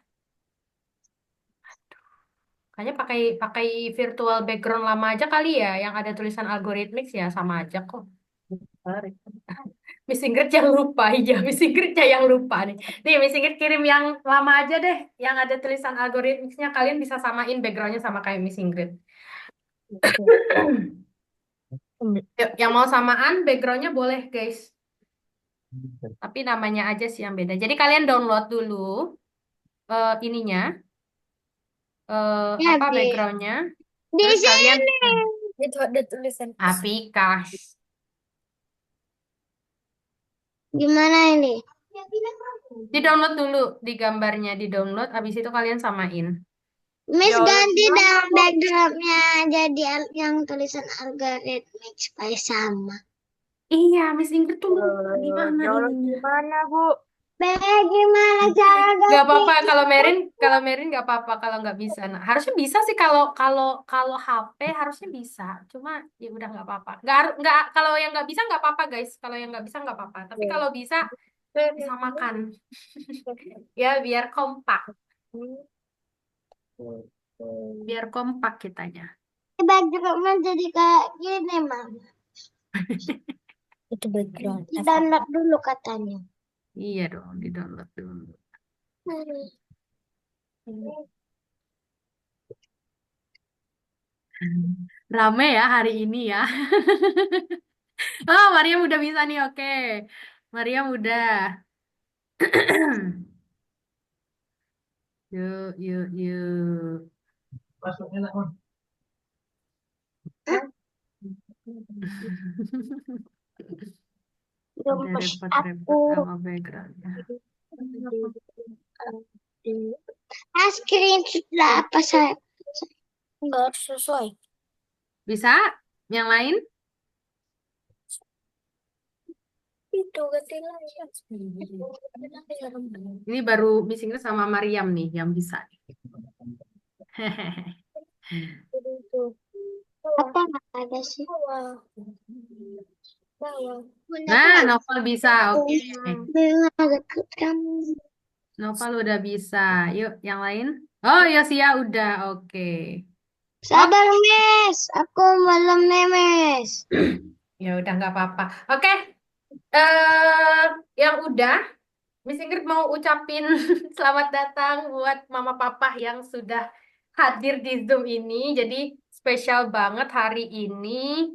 Speaker 1: Kayaknya pakai pakai virtual background lama aja kali ya, yang ada tulisan algoritmik ya sama aja kok. Miss Ingrid yang lupa, iya Miss Ingrid yang lupa nih. Nih Miss Ingrid kirim yang lama aja deh, yang ada tulisan algoritmiknya kalian bisa samain backgroundnya sama kayak Miss Ingrid. Yuk, yang mau samaan backgroundnya boleh guys, tapi namanya aja sih yang beda. Jadi kalian download dulu ininya,
Speaker 2: Ya,
Speaker 1: apa
Speaker 2: di
Speaker 1: backgroundnya,
Speaker 2: di
Speaker 1: terus kalian
Speaker 2: sini.
Speaker 3: Itu ada tulisan.
Speaker 1: aplikasi.
Speaker 2: Gimana ini?
Speaker 1: Di-download dulu di gambarnya, di-download, habis itu kalian samain.
Speaker 2: Miss
Speaker 1: Ya Allah.
Speaker 2: ganti dalam backdropnya jadi yang tulisan algoritmik supaya sama.
Speaker 1: Iya, Miss Ingrid tuh lupa di mana
Speaker 3: Download
Speaker 1: ininya.
Speaker 3: di mana, Bu?
Speaker 2: Bagaimana cara
Speaker 1: Gak
Speaker 2: ganti?
Speaker 1: apa-apa kalau Merin nggak apa-apa kalau nggak bisa. Nah, harusnya bisa sih kalau kalau kalau HP harusnya bisa. Cuma ya udah nggak apa-apa. Nggak kalau yang nggak bisa nggak apa-apa guys. Kalau yang nggak bisa nggak apa-apa. Tapi kalau bisa disamakan ya biar kompak, biar kompak kitanya.
Speaker 2: Backdropnya jadi kayak gini, Mama.
Speaker 3: Itu background.
Speaker 2: Di download dulu katanya.
Speaker 1: Iya dong, di-download dulu. Rame ya hari ini ya. Oh, Mariam udah bisa nih. Oke. Mariam udah. Yuk, yuk, yuk. Udah
Speaker 2: Gemes
Speaker 1: repot-repot
Speaker 2: aku.
Speaker 1: sama backgroundnya.
Speaker 2: Screenshot lah apa saya?
Speaker 3: Enggak harus sesuai.
Speaker 1: Bisa? Yang lain?
Speaker 3: Itu ganti layar.
Speaker 1: Ini baru Miss Inggris sama Mariam nih yang bisa.
Speaker 3: Itu.
Speaker 2: Apa nggak ada sih?
Speaker 3: Bawah. Bawah.
Speaker 1: Nah, Novel bisa. Oke.
Speaker 2: Dengan deket kamu.
Speaker 1: Novel udah bisa. Yuk, yang lain. Oh, Yosia udah. Oke.
Speaker 2: Sabar, Miss. Aku belum nih, Miss.
Speaker 1: Ya udah nggak apa-apa. Oke. Eh, yang udah. Miss Ingrid mau ucapin selamat datang buat Mama Papa yang sudah hadir di Zoom ini. Jadi spesial banget hari ini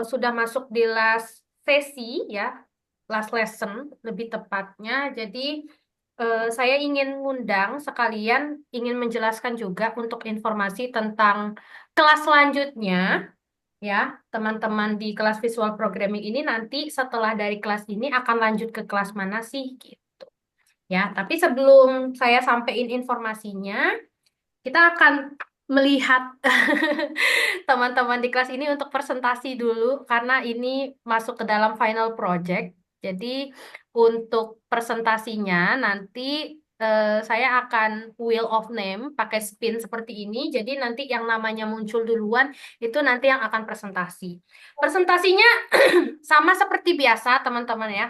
Speaker 1: sudah masuk di last sesi ya, last lesson lebih tepatnya. Jadi saya ingin ngundang sekalian, ingin menjelaskan juga untuk informasi tentang kelas selanjutnya ya. Teman-teman di kelas visual programming ini nanti setelah dari kelas ini akan lanjut ke kelas mana sih gitu. Ya, tapi sebelum saya sampaikan informasinya, kita akan melihat teman-teman di kelas ini untuk presentasi dulu karena ini masuk ke dalam final project. Jadi untuk presentasinya nanti saya akan wheel of name pakai spin seperti ini. Jadi nanti yang namanya muncul duluan itu nanti yang akan presentasi. Presentasinya sama seperti biasa, teman-teman ya.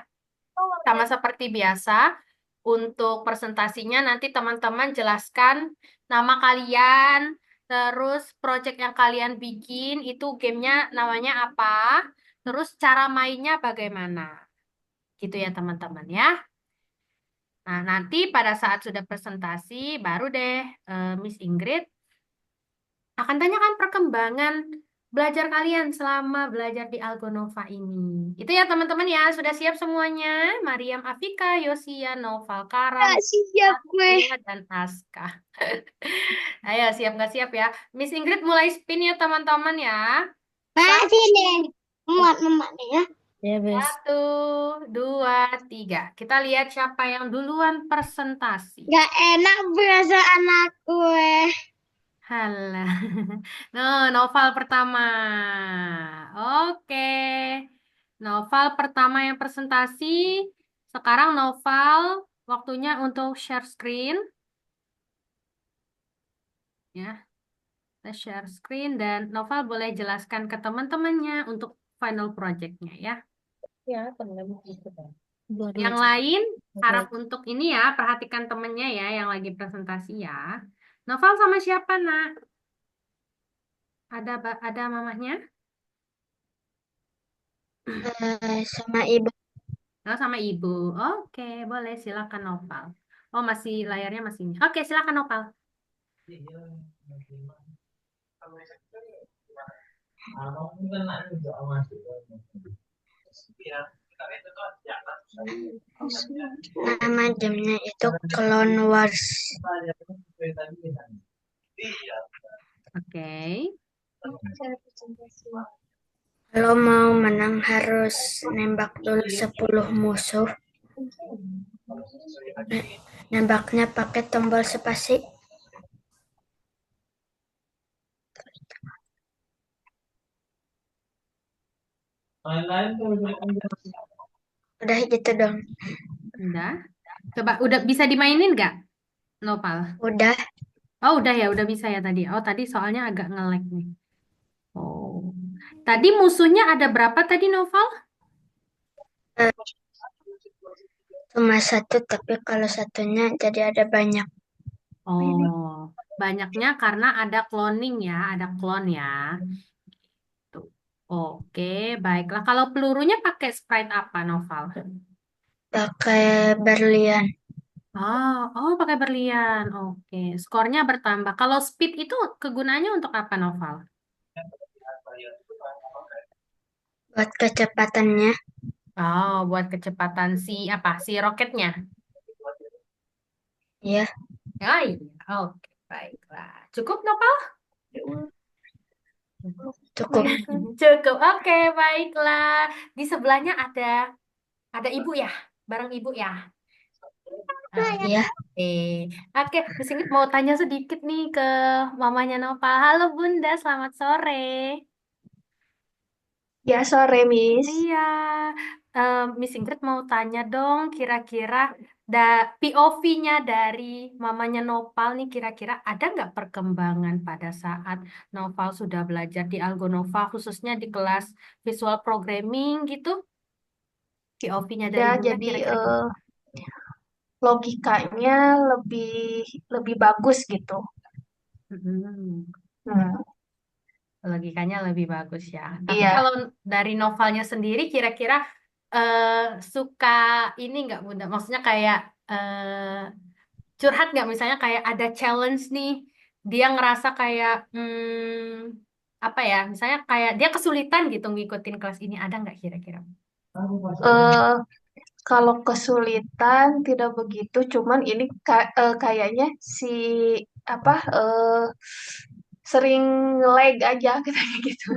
Speaker 1: Sama seperti biasa. Untuk presentasinya nanti teman-teman jelaskan nama kalian, terus project yang kalian bikin itu gamenya namanya apa, terus cara mainnya bagaimana. Gitu ya teman-teman ya. Nah, nanti pada saat sudah presentasi, baru deh Miss Ingrid akan tanyakan perkembangan belajar kalian selama belajar di Algonova ini. Itu ya teman-teman ya, sudah siap semuanya? Mariam Afika, Yosia, Noval, Karam,
Speaker 2: Gak siap gue.
Speaker 1: Atia, dan Aska. Ayo, siap nggak siap ya? Miss Ingrid mulai spin ya teman-teman ya.
Speaker 2: Masih nih. Muat memak nih ya.
Speaker 3: Ya, Bes.
Speaker 1: Satu, dua, tiga. Kita lihat siapa yang duluan presentasi.
Speaker 2: Gak enak berasa anak gue.
Speaker 1: Halah. Nah, novel pertama. Oke. Novel pertama yang presentasi. Sekarang novel waktunya untuk share screen. Ya, kita share screen dan novel boleh jelaskan ke teman-temannya untuk final project-nya ya.
Speaker 3: Ya, temen gitu kan. Buat
Speaker 1: Yang
Speaker 3: lucu.
Speaker 1: lain harap untuk ini ya, perhatikan temennya ya yang lagi presentasi ya. Novel sama siapa, Nak? Ada mamahnya?
Speaker 2: Sama ibu.
Speaker 1: Oh, sama ibu. Oke, boleh silakan Novel. Oh, masih layarnya masih ini. Oke, silakan Novel.
Speaker 2: Nama gamenya itu Clone Wars.
Speaker 1: Oke.
Speaker 2: Kalau mau menang harus nembak dulu 10 musuh. Nembaknya pakai tombol spasi. Udah gitu dong.
Speaker 1: Udah. Coba udah bisa dimainin nggak, Novel?
Speaker 2: Udah.
Speaker 1: Oh, udah ya, udah bisa ya tadi. Oh, tadi soalnya agak nge-lag nih. Oh. Tadi musuhnya ada berapa tadi, Novel?
Speaker 2: Eh, Cuma satu, tapi kalau satunya jadi ada banyak.
Speaker 1: Oh, banyaknya karena ada cloning ya, ada clone ya. Tuh. Oke, baiklah. Kalau pelurunya pakai sprite apa, Noval?
Speaker 2: Pakai berlian.
Speaker 1: Oh, pakai berlian. Oke, skornya bertambah. Kalau speed itu kegunaannya untuk apa, Noval?
Speaker 2: Buat kecepatannya.
Speaker 1: Oh, buat kecepatan si apa? Si roketnya.
Speaker 2: Ya,
Speaker 1: Oh iya, oke, baiklah. Cukup, Noval?
Speaker 2: cukup.
Speaker 1: Cukup. Oke, baiklah. Di sebelahnya ada ibu ya, bareng ibu ya.
Speaker 2: Ya,
Speaker 1: Oke, oke. Miss Ingrid mau tanya sedikit nih ke mamanya Nova. Halo Bunda, selamat sore.
Speaker 4: Ya, sore, Miss.
Speaker 1: Iya, Miss Ingrid mau tanya dong, kira-kira da POV-nya dari mamanya Nopal nih, kira-kira ada nggak perkembangan pada saat Nopal sudah belajar di Algonova, khususnya di kelas visual programming gitu? POV-nya dari
Speaker 4: Ya,
Speaker 1: Bunda
Speaker 4: jadi
Speaker 1: kira-kira gimana?
Speaker 4: logikanya lebih lebih bagus gitu.
Speaker 1: Hmm.
Speaker 4: Hmm,
Speaker 1: Logikanya lebih bagus ya. Tapi
Speaker 4: iya.
Speaker 1: kalau dari novelnya sendiri kira-kira eh, suka ini nggak Bunda? Maksudnya kayak curhat nggak misalnya kayak ada challenge nih, dia ngerasa kayak apa ya? Misalnya kayak dia kesulitan gitu ngikutin kelas ini ada nggak kira-kira?
Speaker 4: Eh, Kalau kesulitan tidak begitu, cuman ini kayaknya si apa sering lag aja katanya gitu.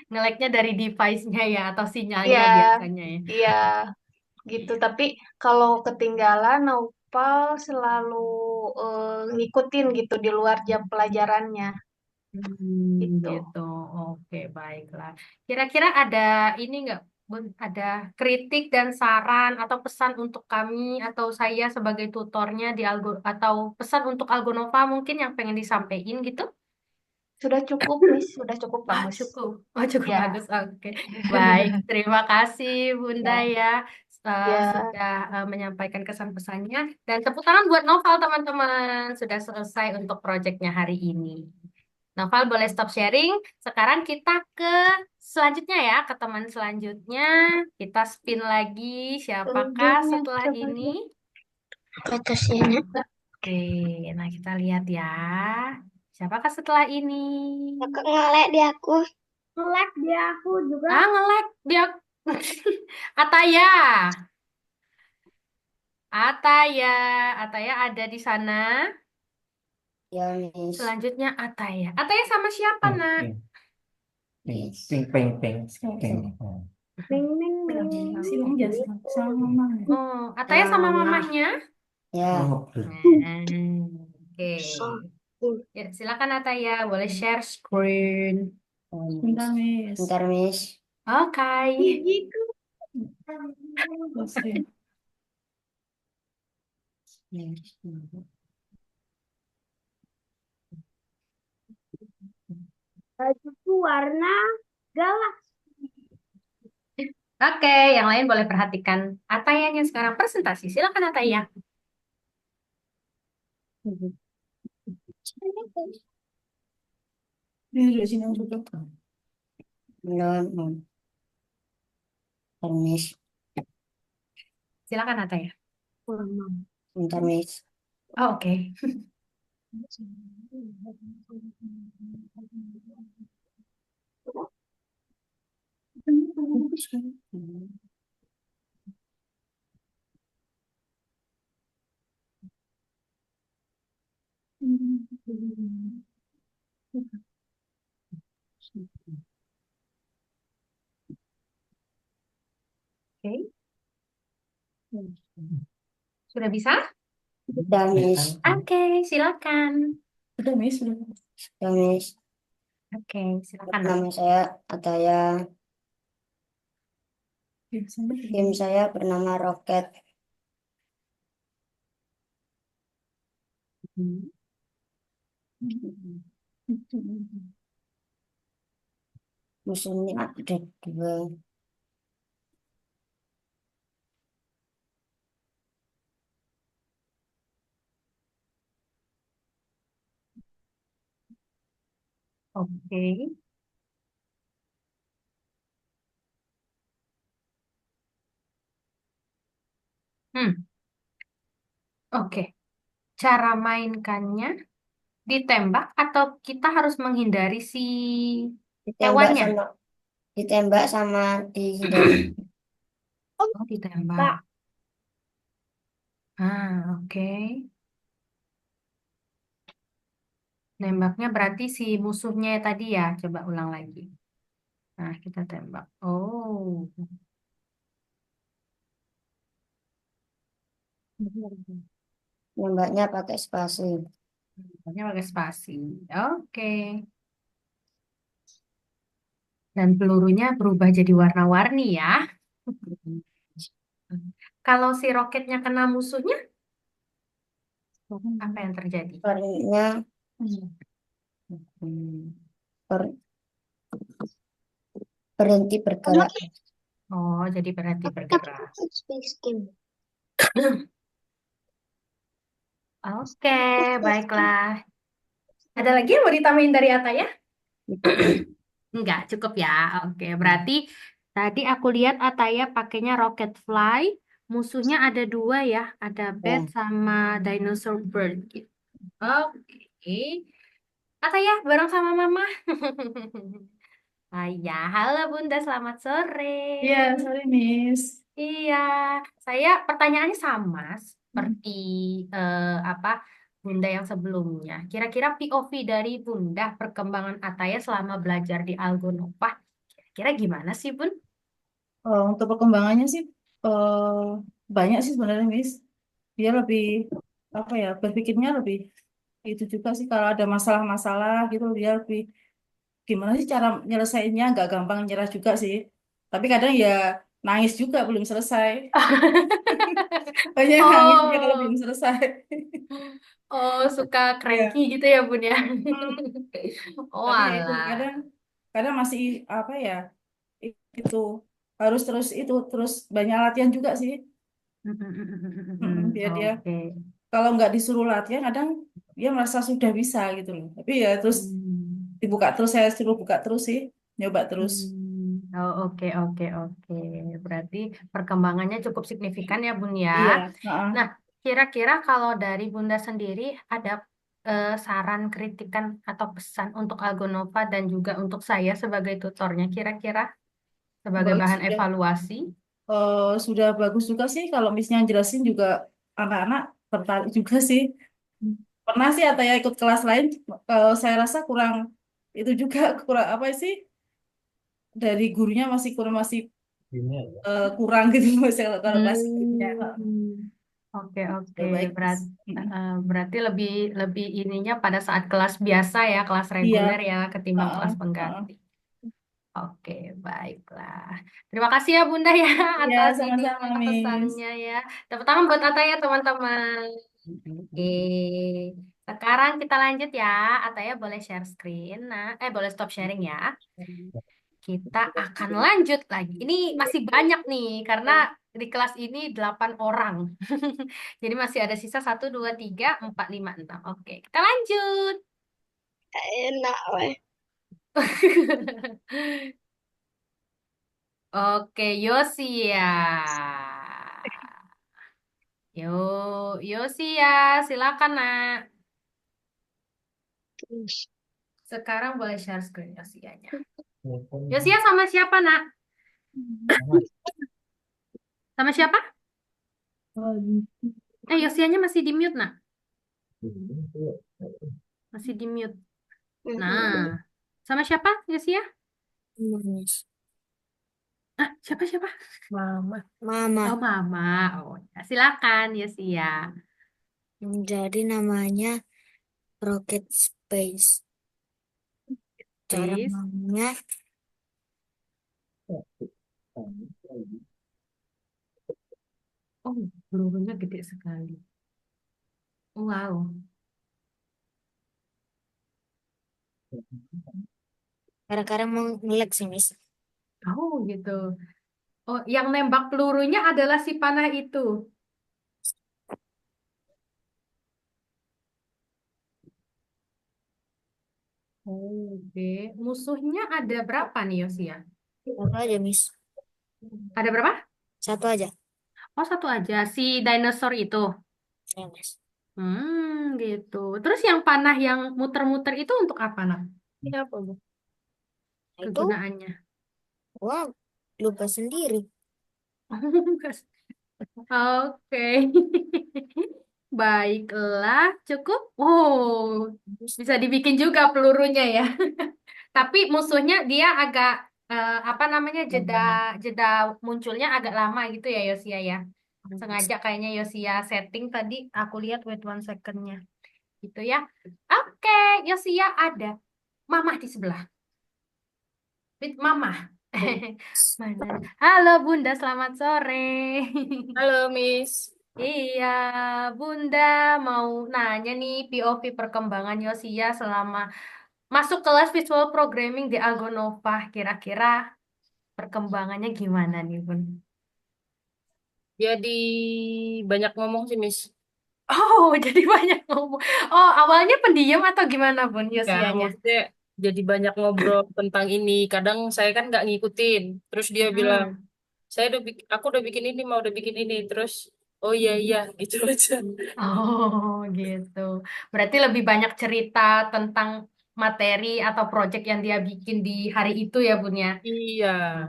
Speaker 1: Ngeleknya dari device-nya ya atau
Speaker 4: Iya,
Speaker 1: sinyalnya biasanya ya.
Speaker 4: iya gitu. Tapi kalau ketinggalan, Naupal selalu ngikutin gitu di luar jam pelajarannya. Gitu.
Speaker 1: Gitu. Oke, baiklah. Kira-kira ada ini nggak, Bun? Ada kritik dan saran atau pesan untuk kami atau saya sebagai tutornya di Algo atau pesan untuk Algonova mungkin yang pengen disampaikan gitu?
Speaker 4: Sudah cukup, Miss. Sudah cukup
Speaker 1: Ah,
Speaker 4: bagus.
Speaker 1: cukup. Oh, cukup
Speaker 4: Ya,
Speaker 1: bagus. Oke. Baik, terima kasih Bunda
Speaker 4: ya,
Speaker 1: ya
Speaker 4: ya.
Speaker 1: sudah menyampaikan kesan pesannya dan tepuk tangan buat Noval teman-teman sudah selesai untuk proyeknya hari ini. Noval boleh stop sharing. Sekarang kita ke selanjutnya ya, ke teman selanjutnya. Kita spin lagi. Siapakah
Speaker 2: Ujungnya
Speaker 1: setelah
Speaker 2: coba
Speaker 1: ini?
Speaker 2: lihat ke atasnya.
Speaker 1: Oke, nah kita lihat ya. Siapakah setelah ini?
Speaker 2: Kakak ngelek di aku.
Speaker 4: Nge-lag di aku juga.
Speaker 1: Ah, nge-lag dia. Ataya. Ataya. Ataya ada di sana.
Speaker 3: Ya, Miss.
Speaker 1: Selanjutnya Ataya. Ataya sama siapa, nak?
Speaker 5: Ping, ping, ping, ping, ping.
Speaker 4: Neng neng neng.
Speaker 5: Silang aja sama mama.
Speaker 1: Oh, Ataya
Speaker 3: Sama
Speaker 1: sama
Speaker 3: mama.
Speaker 1: mamahnya.
Speaker 3: Ya,
Speaker 1: Nah, oke.
Speaker 2: So.
Speaker 1: Ya, silakan Ataya, boleh share screen.
Speaker 5: Bentar, Miss.
Speaker 3: bentar, Miss.
Speaker 1: Oke.
Speaker 4: Gigiku.
Speaker 5: Terus,
Speaker 4: Bajuku warna galak.
Speaker 1: Oke, yang lain boleh perhatikan Atayanya sekarang presentasi. Silakan Ataya.
Speaker 5: Ini duduk sini yang duduk.
Speaker 3: Belum, bentar, Miss.
Speaker 1: Silakan Ataya.
Speaker 3: Bentar, Miss.
Speaker 1: Oh, oke. Oke, sudah bisa?
Speaker 3: Udah, Miss.
Speaker 1: Oke, silakan.
Speaker 5: Udah, Miss. Udah.
Speaker 3: Udah, Miss.
Speaker 1: Oke, silakan.
Speaker 3: Nama saya Ataya.
Speaker 5: Biasanya
Speaker 3: Game saya bernama Rocket. Musuhnya ada dua.
Speaker 1: Oke. Hmm, oke. Cara mainkannya ditembak atau kita harus menghindari si
Speaker 3: Ditembak
Speaker 1: hewannya?
Speaker 3: sama ditembak sama dihindari.
Speaker 1: Oh, ditembak. Ah, oke. Nembaknya berarti si musuhnya tadi ya. Coba ulang lagi. Nah, kita tembak. Oh.
Speaker 3: Nembaknya pakai spasi.
Speaker 1: Nembaknya pakai spasi. Oke. Dan pelurunya berubah jadi warna-warni ya. Kalau si roketnya kena musuhnya, apa yang terjadi?
Speaker 3: Warnanya ber- berhenti bergerak.
Speaker 1: Oh, jadi berarti
Speaker 2: Tapi
Speaker 1: bergerak.
Speaker 2: Space Game.
Speaker 1: Oke, baiklah. Ada lagi yang mau ditambahin dari Ata ya? Enggak, cukup ya. Oke, berarti tadi aku lihat Ataya pakainya Rocket Fly. Musuhnya ada dua ya, ada Bat
Speaker 3: Ya,
Speaker 1: sama Dinosaur Bird gitu. Oke. Ataya bareng sama Mama. Ya, halo Bunda, selamat sore.
Speaker 5: Iya, sorry, Miss.
Speaker 1: Iya, saya pertanyaannya sama seperti apa Bunda yang sebelumnya. Kira-kira POV dari Bunda perkembangan Ataya selama belajar di Algonova, kira-kira gimana sih Bun?
Speaker 5: Untuk perkembangannya sih banyak sih sebenarnya, Miss. Dia lebih apa ya, berpikirnya lebih itu juga sih kalau ada masalah-masalah gitu dia lebih gimana sih cara nyelesainnya nggak gampang nyerah juga sih. Tapi kadang ya nangis juga belum selesai. Banyak yang nangis dia kalau
Speaker 1: Oh,
Speaker 5: belum selesai.
Speaker 1: oh suka cranky
Speaker 5: Iya.
Speaker 1: gitu ya Bun ya?
Speaker 5: Hmm.
Speaker 1: Oh
Speaker 5: Tapi ya itu
Speaker 1: alah.
Speaker 5: kadang kadang masih apa ya itu harus terus itu terus banyak latihan juga sih. Biar dia
Speaker 1: Oke.
Speaker 5: kalau nggak disuruh latihan kadang dia merasa sudah bisa gitu loh. Tapi ya terus
Speaker 1: Hmm.
Speaker 5: dibuka terus, saya suruh buka terus sih, nyoba terus.
Speaker 1: Oh, oke, oke, oke. Berarti perkembangannya cukup signifikan ya, Bun ya.
Speaker 5: Iya, heeh.
Speaker 1: Nah, kira-kira kalau dari Bunda sendiri ada saran, kritikan, atau pesan untuk Algonova dan juga untuk saya sebagai tutornya, kira-kira sebagai
Speaker 5: Bagus
Speaker 1: bahan
Speaker 5: sudah.
Speaker 1: evaluasi?
Speaker 5: Sudah bagus juga sih kalau misalnya jelasin juga anak-anak tertarik juga sih. Pernah sih atau ya ikut kelas lain, saya rasa kurang itu juga kurang apa sih, dari gurunya masih kurang, masih kurang gitu misalnya kalau kelas lainnya.
Speaker 1: Hmm, oke, oke.
Speaker 5: Udah baik. Mm.
Speaker 1: Berarti lebih lebih ininya pada saat kelas biasa ya, kelas
Speaker 5: Iya,
Speaker 1: reguler ya, ketimbang
Speaker 5: heeh,
Speaker 1: kelas
Speaker 5: heeh.
Speaker 1: pengganti. Oke, baiklah. Terima kasih ya Bunda ya
Speaker 5: Iya,
Speaker 1: atas
Speaker 5: sama-sama,
Speaker 1: ininya
Speaker 5: Miss.
Speaker 1: pesannya ya. Tepuk tangan buat Ata ya teman-teman. Oke, sekarang kita lanjut ya. Ataya boleh share screen. Nah, boleh stop sharing ya. Kita akan lanjut lagi. Ini masih banyak nih karena di kelas ini 8 orang. Jadi masih ada sisa 1, 2, 3, 4, 5, 6. Oke, kita lanjut.
Speaker 2: Enak weh.
Speaker 1: Oke, Yosia. Yo, Yosia, silakan nak.
Speaker 2: Terus.
Speaker 1: Sekarang boleh share screen Yosianya. Yosia sama siapa nak? Sama siapa? Yosianya masih di mute nak. Masih di mute. Nah, sama siapa Yosia?
Speaker 3: Miss.
Speaker 1: Siapa siapa?
Speaker 3: Mama.
Speaker 1: Oh, Mama. Oh, ya. Silakan Yosia.
Speaker 3: Jadi namanya Rocket Space. Cara
Speaker 1: Please.
Speaker 3: mainnya
Speaker 1: Oh, pelurunya gede sekali. Wow.
Speaker 3: kadang-kadang mau ngelek sih, Miss.
Speaker 1: Oh, gitu. Oh, yang nembak pelurunya adalah si panah itu. Oke. Musuhnya ada berapa nih, Yosia?
Speaker 3: Satu aja, Miss.
Speaker 1: Ada berapa?
Speaker 3: Satu aja.
Speaker 1: Oh, satu aja. Si dinosaur itu.
Speaker 3: Ya, Miss.
Speaker 1: Gitu. Terus yang panah yang muter-muter itu untuk apa, nak?
Speaker 3: Ini apa, Bu? Nah, itu,
Speaker 1: Kegunaannya.
Speaker 3: wah, lupa sendiri.
Speaker 1: Oke. Baiklah, cukup. Oh, bisa dibikin juga pelurunya ya. Tapi musuhnya dia agak apa namanya, jeda jeda munculnya agak lama gitu ya Yosia ya. Sengaja kayaknya Yosia setting tadi aku lihat wait 1 secondnya gitu ya. Oke, Yosia ada Mama di sebelah. With Mama. Mana? Halo Bunda, selamat sore.
Speaker 3: Halo, Miss.
Speaker 1: Iya, Bunda mau nanya nih POV perkembangan Yosia selama masuk kelas visual programming di Algonova. Kira-kira perkembangannya gimana nih, Bun?
Speaker 6: Jadi banyak ngomong sih, Miss.
Speaker 1: Oh, jadi banyak ngomong. Oh, awalnya pendiam atau gimana, Bun,
Speaker 6: Ya,
Speaker 1: Yosianya?
Speaker 6: maksudnya jadi banyak ngobrol tentang ini. Kadang saya kan nggak ngikutin. Terus dia bilang,
Speaker 1: Hmm.
Speaker 6: aku udah bikin ini, mau udah bikin ini. Terus, oh iya iya, gitu aja.
Speaker 1: Oh, gitu. Berarti lebih banyak cerita tentang materi atau project yang dia bikin di hari itu ya, Bun ya?
Speaker 6: Iya.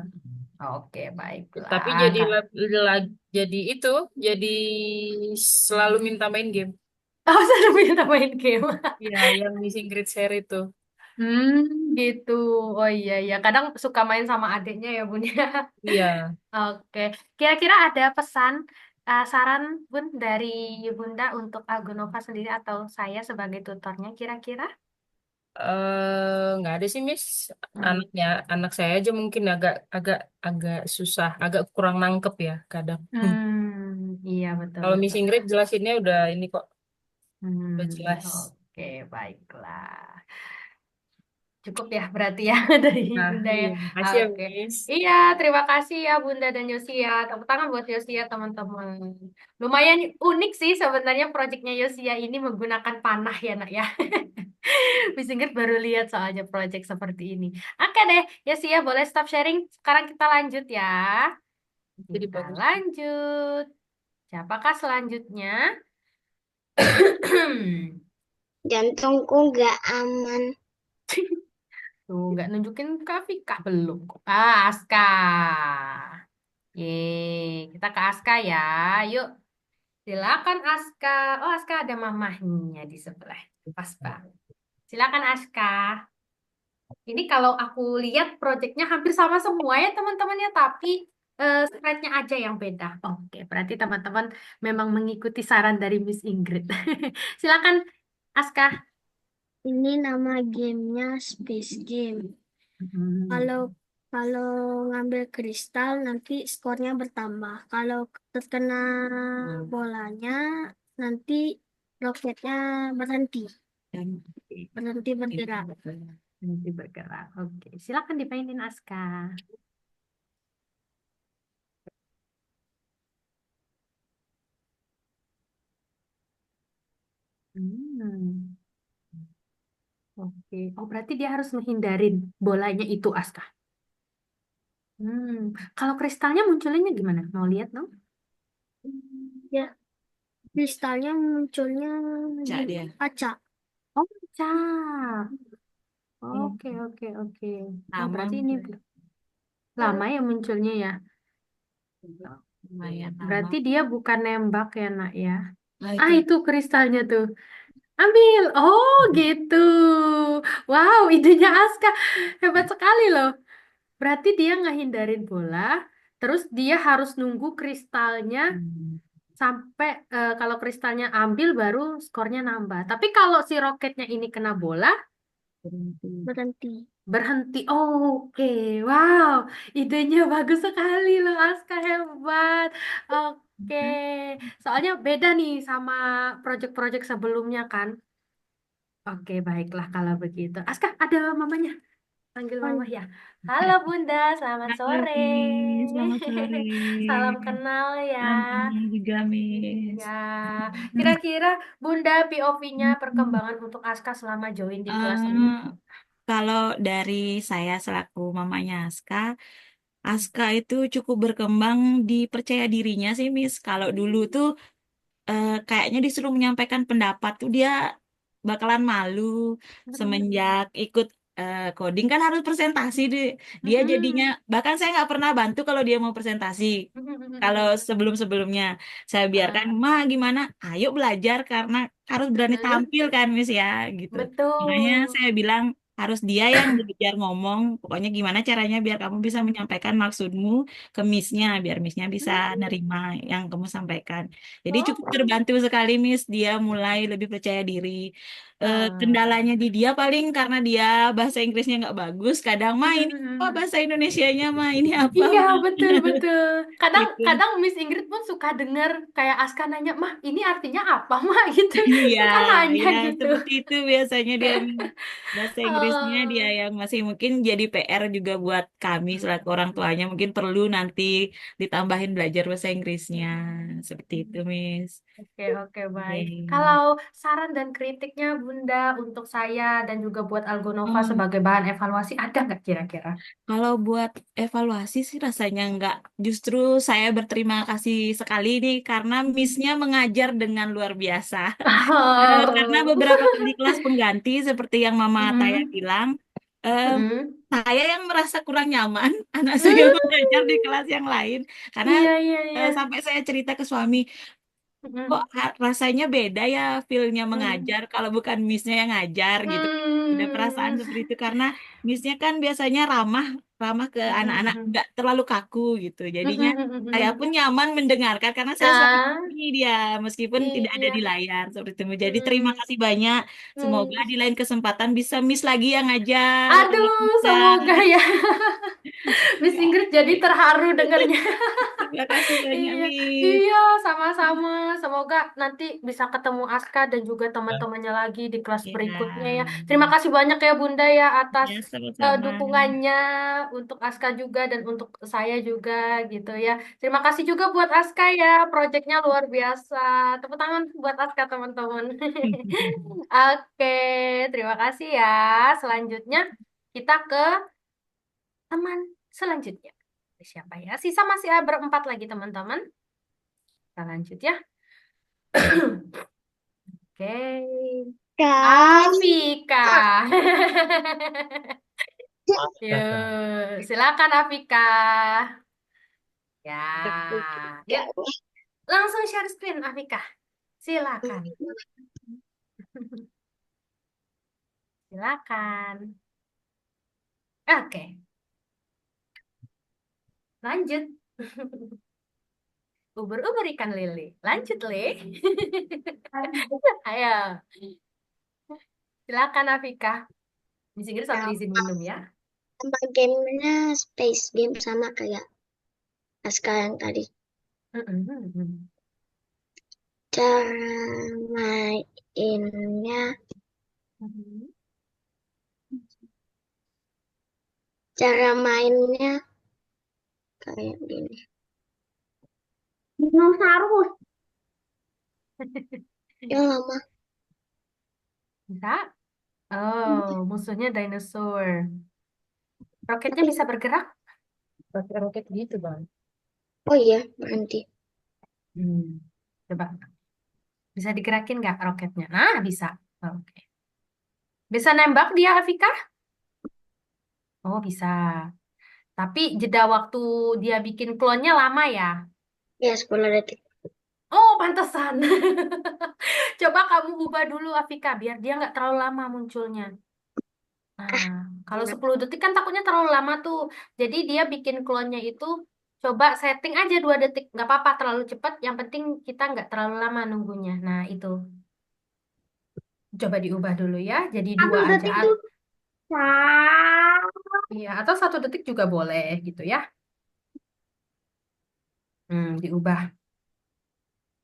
Speaker 1: Oke,
Speaker 6: Tapi
Speaker 1: baiklah,
Speaker 6: jadi
Speaker 1: Kak.
Speaker 6: jadi itu, jadi selalu minta main game.
Speaker 1: Oh, saya minta main game.
Speaker 6: Iya, yang missing grid share itu.
Speaker 1: Hmm, gitu. Oh iya, iya. Kadang suka main sama adiknya ya, Bun ya.
Speaker 6: Iya.
Speaker 1: Oke. Kira-kira ada pesan, saran, Bun, dari Bunda untuk Algonova sendiri atau saya sebagai tutornya, kira-kira?
Speaker 6: Nggak ada sih, Miss.
Speaker 1: Hmm.
Speaker 6: Anak saya aja mungkin agak agak agak susah, agak kurang nangkep ya kadang.
Speaker 1: Iya, betul,
Speaker 6: Kalau Miss
Speaker 1: betul.
Speaker 6: Ingrid jelasinnya udah ini kok, udah jelas.
Speaker 1: Oke, baiklah. Cukup ya berarti ya dari
Speaker 6: Nah,
Speaker 1: Bunda ya.
Speaker 6: iya, makasih ya,
Speaker 1: Oke.
Speaker 6: Miss.
Speaker 1: Iya, terima kasih ya Bunda dan Yosia. Tepuk tangan buat Yosia teman-teman. Lumayan unik sih sebenarnya proyeknya Yosia ini menggunakan panah ya nak ya. Miss Ingrid baru lihat soalnya project seperti ini. Oke deh, ya sih ya boleh stop sharing. Sekarang kita lanjut ya.
Speaker 6: Jadi
Speaker 1: Kita
Speaker 6: bagus.
Speaker 1: lanjut. Siapakah selanjutnya?
Speaker 2: Jantungku nggak aman.
Speaker 1: Tuh, nggak nunjukin Kak Vika belum kok. Aska. Yeay, kita ke Aska ya. Yuk, silakan Aska. Oh, Aska ada mamahnya di sebelah. Pas banget. Silakan Aska. Ini kalau aku lihat proyeknya hampir sama semua ya teman-temannya, tapi slide-nya aja yang beda. Oke, berarti teman-teman memang mengikuti saran dari Miss Ingrid. Silakan Aska.
Speaker 4: Ini nama gamenya Space Game. Kalau kalau ngambil kristal nanti skornya bertambah. Kalau terkena bolanya nanti roketnya berhenti bergerak.
Speaker 1: Nanti bergerak. Oke, silakan dimainin Aska. Hmm. Oke. Oh, berarti dia harus menghindarin bolanya itu, Aska. Kalau kristalnya munculnya gimana? Mau lihat dong?
Speaker 4: Ya, kristalnya munculnya
Speaker 5: Cak
Speaker 4: di
Speaker 5: dia.
Speaker 4: kaca.
Speaker 1: Oh, cap. Oke, oke, oke. Oh,
Speaker 5: Lama
Speaker 1: berarti ini lama ya munculnya ya.
Speaker 5: lumayan lama.
Speaker 1: Berarti dia bukan nembak ya, Nak ya.
Speaker 5: Nah,
Speaker 1: Ah,
Speaker 5: itu.
Speaker 1: itu kristalnya tuh. Ambil. Oh, gitu. Wow, idenya Aska. Hebat sekali loh. Berarti dia ngehindarin bola, terus dia harus nunggu kristalnya sampai kalau kristalnya ambil baru skornya nambah. Tapi kalau si roketnya ini kena bola,
Speaker 4: Berhenti.
Speaker 1: berhenti. Oke, wow, idenya bagus sekali loh, Aska hebat. Oke, soalnya beda nih sama project-project sebelumnya kan. Oke, baiklah kalau begitu. Aska, ada mamanya. Panggil
Speaker 4: Oh,
Speaker 1: mama ya. Halo Bunda, selamat
Speaker 5: Halo,
Speaker 1: sore.
Speaker 5: Miss. Selamat sore.
Speaker 1: Salam kenal ya.
Speaker 5: Sama juga, Miss.
Speaker 1: Ya, kira-kira Bunda POV-nya perkembangan untuk Aska selama join di kelas ini.
Speaker 7: Eh, Kalau dari saya selaku mamanya Aska, Aska itu cukup berkembang di percaya dirinya sih, Miss. Kalau dulu tuh kayaknya disuruh menyampaikan pendapat tuh dia bakalan malu. Semenjak ikut coding kan harus presentasi deh. Dia jadinya, bahkan saya nggak pernah bantu kalau dia mau presentasi. Kalau sebelum-sebelumnya saya biarkan, Ma gimana? Ayo belajar karena harus berani tampil kan, Miss ya, gitu. Makanya
Speaker 1: Betul.
Speaker 7: saya bilang harus dia yang belajar ngomong. Pokoknya gimana caranya biar kamu bisa menyampaikan maksudmu ke Missnya, biar Missnya bisa nerima yang kamu sampaikan. Jadi cukup
Speaker 1: Oh.
Speaker 7: terbantu sekali, Miss. Dia mulai lebih percaya diri.
Speaker 1: Ah.
Speaker 7: Kendalanya di dia paling karena dia bahasa Inggrisnya nggak bagus. Kadang mah ini apa bahasa Indonesianya mah ini apa
Speaker 1: Iya,
Speaker 7: mah.
Speaker 1: betul, betul.
Speaker 7: Gitu.
Speaker 1: Kadang Miss Ingrid pun suka dengar kayak Aska nanya, Mah, ini artinya apa, Mah? Gitu.
Speaker 7: Iya,
Speaker 1: Suka nanya
Speaker 7: iya
Speaker 1: gitu.
Speaker 7: seperti itu biasanya dia bahasa Inggrisnya dia
Speaker 1: Oh.
Speaker 7: yang masih mungkin jadi PR juga buat kami selaku orang tuanya mungkin perlu nanti ditambahin belajar bahasa Inggrisnya seperti itu, Miss.
Speaker 1: Oke, oke, baik.
Speaker 7: Oke.
Speaker 1: Kalau saran dan kritiknya Bunda untuk saya dan juga buat Algonova
Speaker 7: Hmm.
Speaker 1: sebagai bahan evaluasi ada nggak kira-kira?
Speaker 7: Kalau buat evaluasi sih rasanya nggak. Justru saya berterima kasih sekali nih karena Missnya mengajar dengan luar biasa. Karena
Speaker 1: Oh.
Speaker 7: beberapa kali kelas pengganti seperti yang Mama Taya
Speaker 1: Mm-mm.
Speaker 7: bilang, eh,
Speaker 1: Mm-mm.
Speaker 7: saya yang merasa kurang nyaman anak saya
Speaker 1: Mm.
Speaker 7: mengajar di kelas yang lain. Karena
Speaker 1: Iya, iya, iya.
Speaker 7: sampai saya cerita ke suami, kok
Speaker 1: Mm-mm.
Speaker 7: rasanya beda ya feel-nya
Speaker 1: Mm.
Speaker 7: mengajar kalau bukan Missnya yang ngajar gitu. Ada perasaan
Speaker 1: Mm.
Speaker 7: seperti itu karena Missnya kan biasanya ramah ramah ke anak-anak,
Speaker 1: Mm-mm.
Speaker 7: nggak terlalu kaku gitu. Jadinya saya
Speaker 1: Mm-mm.
Speaker 7: pun nyaman mendengarkan karena saya selalu
Speaker 1: Ah,
Speaker 7: ini dia meskipun tidak ada
Speaker 1: iya.
Speaker 7: di layar seperti itu. Jadi terima
Speaker 1: Mm.
Speaker 7: kasih banyak. Semoga
Speaker 1: Mm.
Speaker 7: di lain kesempatan bisa Miss lagi yang ngajar kalau
Speaker 1: Aduh,
Speaker 7: bisa.
Speaker 1: semoga ya. Miss Ingrid jadi terharu dengernya.
Speaker 7: Terima kasih banyak,
Speaker 1: Iya,
Speaker 7: Miss.
Speaker 1: iya, sama-sama. Semoga nanti bisa ketemu Aska dan juga teman-temannya lagi di kelas berikutnya ya.
Speaker 7: Ya,
Speaker 1: Terima kasih banyak ya Bunda ya atas
Speaker 7: ya sama-sama.
Speaker 1: dukungannya untuk Aska juga dan untuk saya juga gitu ya. Terima kasih juga buat Aska ya, proyeknya luar biasa. Tepuk tangan buat Aska teman-teman. Oke, terima kasih ya. Selanjutnya kita ke teman selanjutnya. Siapa ya? Sisa masih berempat lagi teman-teman. Kita lanjut ya. Oke.
Speaker 2: Kan.
Speaker 1: Afika. Yuk, silakan Afika. Ya. Yuk, langsung share screen Afika. Silakan. Silakan. Oke, lanjut. Uber-uber ikan lele. Lanjut, Le. Ayo, silakan Afika. Miss Inggris sambil izin minum ya.
Speaker 2: Nama gamenya Space Game sama kayak Aska yang tadi.
Speaker 1: Mm-mm.
Speaker 2: Cara mainnya,
Speaker 1: Mhm.
Speaker 2: cara mainnya kayak gini. Dinosaurus. Yang lama.
Speaker 1: Bisa? Oh, musuhnya dinosaur. Roketnya bisa bergerak?
Speaker 6: Pakai roket gitu, Bang.
Speaker 2: Oh iya, berhenti.
Speaker 1: Coba. Bisa digerakin nggak roketnya? Nah, bisa. Oke. Bisa nembak dia, Afika? Oh, bisa. Tapi jeda waktu dia bikin klonnya lama ya?
Speaker 2: Ya, 10 detik.
Speaker 1: Oh, pantesan. Coba kamu ubah dulu, Afika, biar dia nggak terlalu lama munculnya. Nah, kalau 10 detik kan takutnya terlalu lama tuh. Jadi dia bikin klonnya itu coba setting aja 2 detik. Nggak apa-apa terlalu cepat. Yang penting kita nggak terlalu lama nunggunya. Nah, itu. Coba diubah dulu ya. Jadi 2
Speaker 2: Satu
Speaker 1: aja.
Speaker 2: detik tuh.
Speaker 1: Iya, atau 1 detik juga boleh gitu ya. Diubah.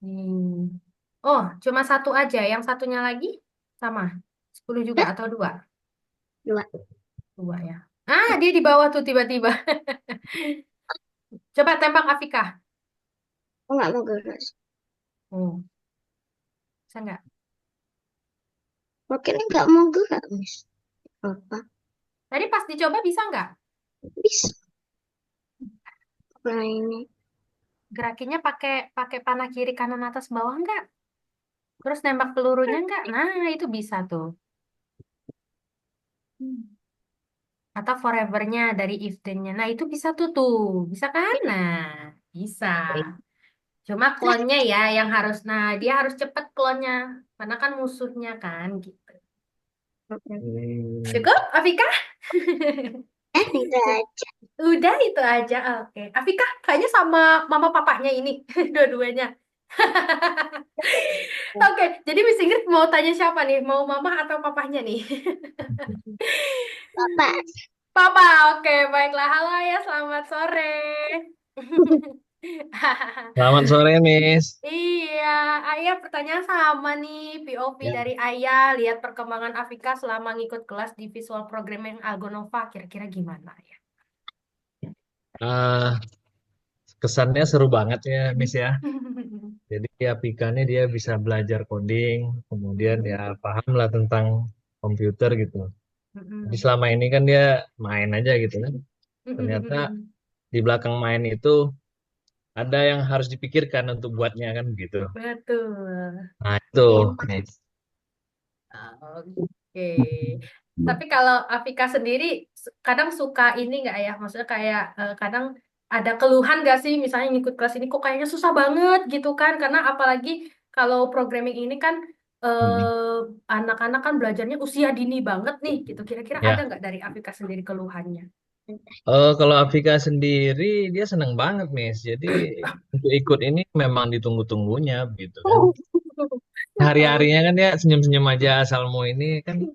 Speaker 1: Hmm. Oh, cuma 1 aja. Yang satunya lagi sama. 10 juga atau 2?
Speaker 2: Dua.
Speaker 1: 2 ya. Ah, dia di bawah tuh tiba-tiba. Coba tembak Afika.
Speaker 2: Oh, nggak mau gerak.
Speaker 1: Oh, bisa nggak?
Speaker 2: Roketnya nggak mau gerak, Miss. Apa?
Speaker 1: Tadi pas dicoba bisa nggak?
Speaker 2: Bisa. Nah, ini.
Speaker 1: Gerakinnya pakai pakai panah kiri kanan atas bawah nggak? Terus nembak pelurunya nggak? Nah, itu bisa tuh. Atau forevernya dari if then-nya. Nah, itu bisa tuh. Bisa kan? Nah, bisa. Cuma klonnya ya yang harus, nah dia harus cepet klonnya. Karena kan musuhnya kan gitu. Cukup, Afika?
Speaker 2: Itu aja.
Speaker 1: Udah itu aja, oke. Afika, kayaknya sama mama papanya ini, dua-duanya. Oke, jadi Miss Ingrid mau tanya siapa nih? Mau mama atau papanya nih?
Speaker 2: Bapak.
Speaker 1: Papa, oke, baiklah. Halo ya, selamat sore.
Speaker 8: Selamat sore, Miss.
Speaker 1: Iya, Ayah pertanyaan sama nih, POV
Speaker 8: Ya.
Speaker 1: dari Ayah, lihat perkembangan Afika selama ngikut kelas di Visual Programming Algonova, kira-kira gimana ya?
Speaker 8: Ah, kesannya seru banget ya, Miss ya. Jadi aplikasinya dia bisa belajar coding, kemudian ya paham lah tentang komputer gitu. Jadi selama ini kan dia main aja gitu kan. Ternyata di belakang main itu ada yang harus dipikirkan untuk buatnya kan gitu.
Speaker 1: Betul.
Speaker 8: Nah itu, Miss.
Speaker 1: Oke. Tapi kalau Afika sendiri kadang suka ini nggak ya? Maksudnya kayak kadang ada keluhan nggak sih? Misalnya ngikut kelas ini kok kayaknya susah banget gitu kan? Karena apalagi kalau programming ini kan anak-anak kan belajarnya usia dini banget nih gitu. Kira-kira ada
Speaker 8: Ya.
Speaker 1: nggak dari Afika sendiri keluhannya?
Speaker 8: Kalau Afrika sendiri dia senang banget, Miss. Jadi untuk ikut ini memang ditunggu-tunggunya gitu kan.
Speaker 1: Oh,
Speaker 8: Hari-harinya kan dia senyum-senyum aja asal mau ini kan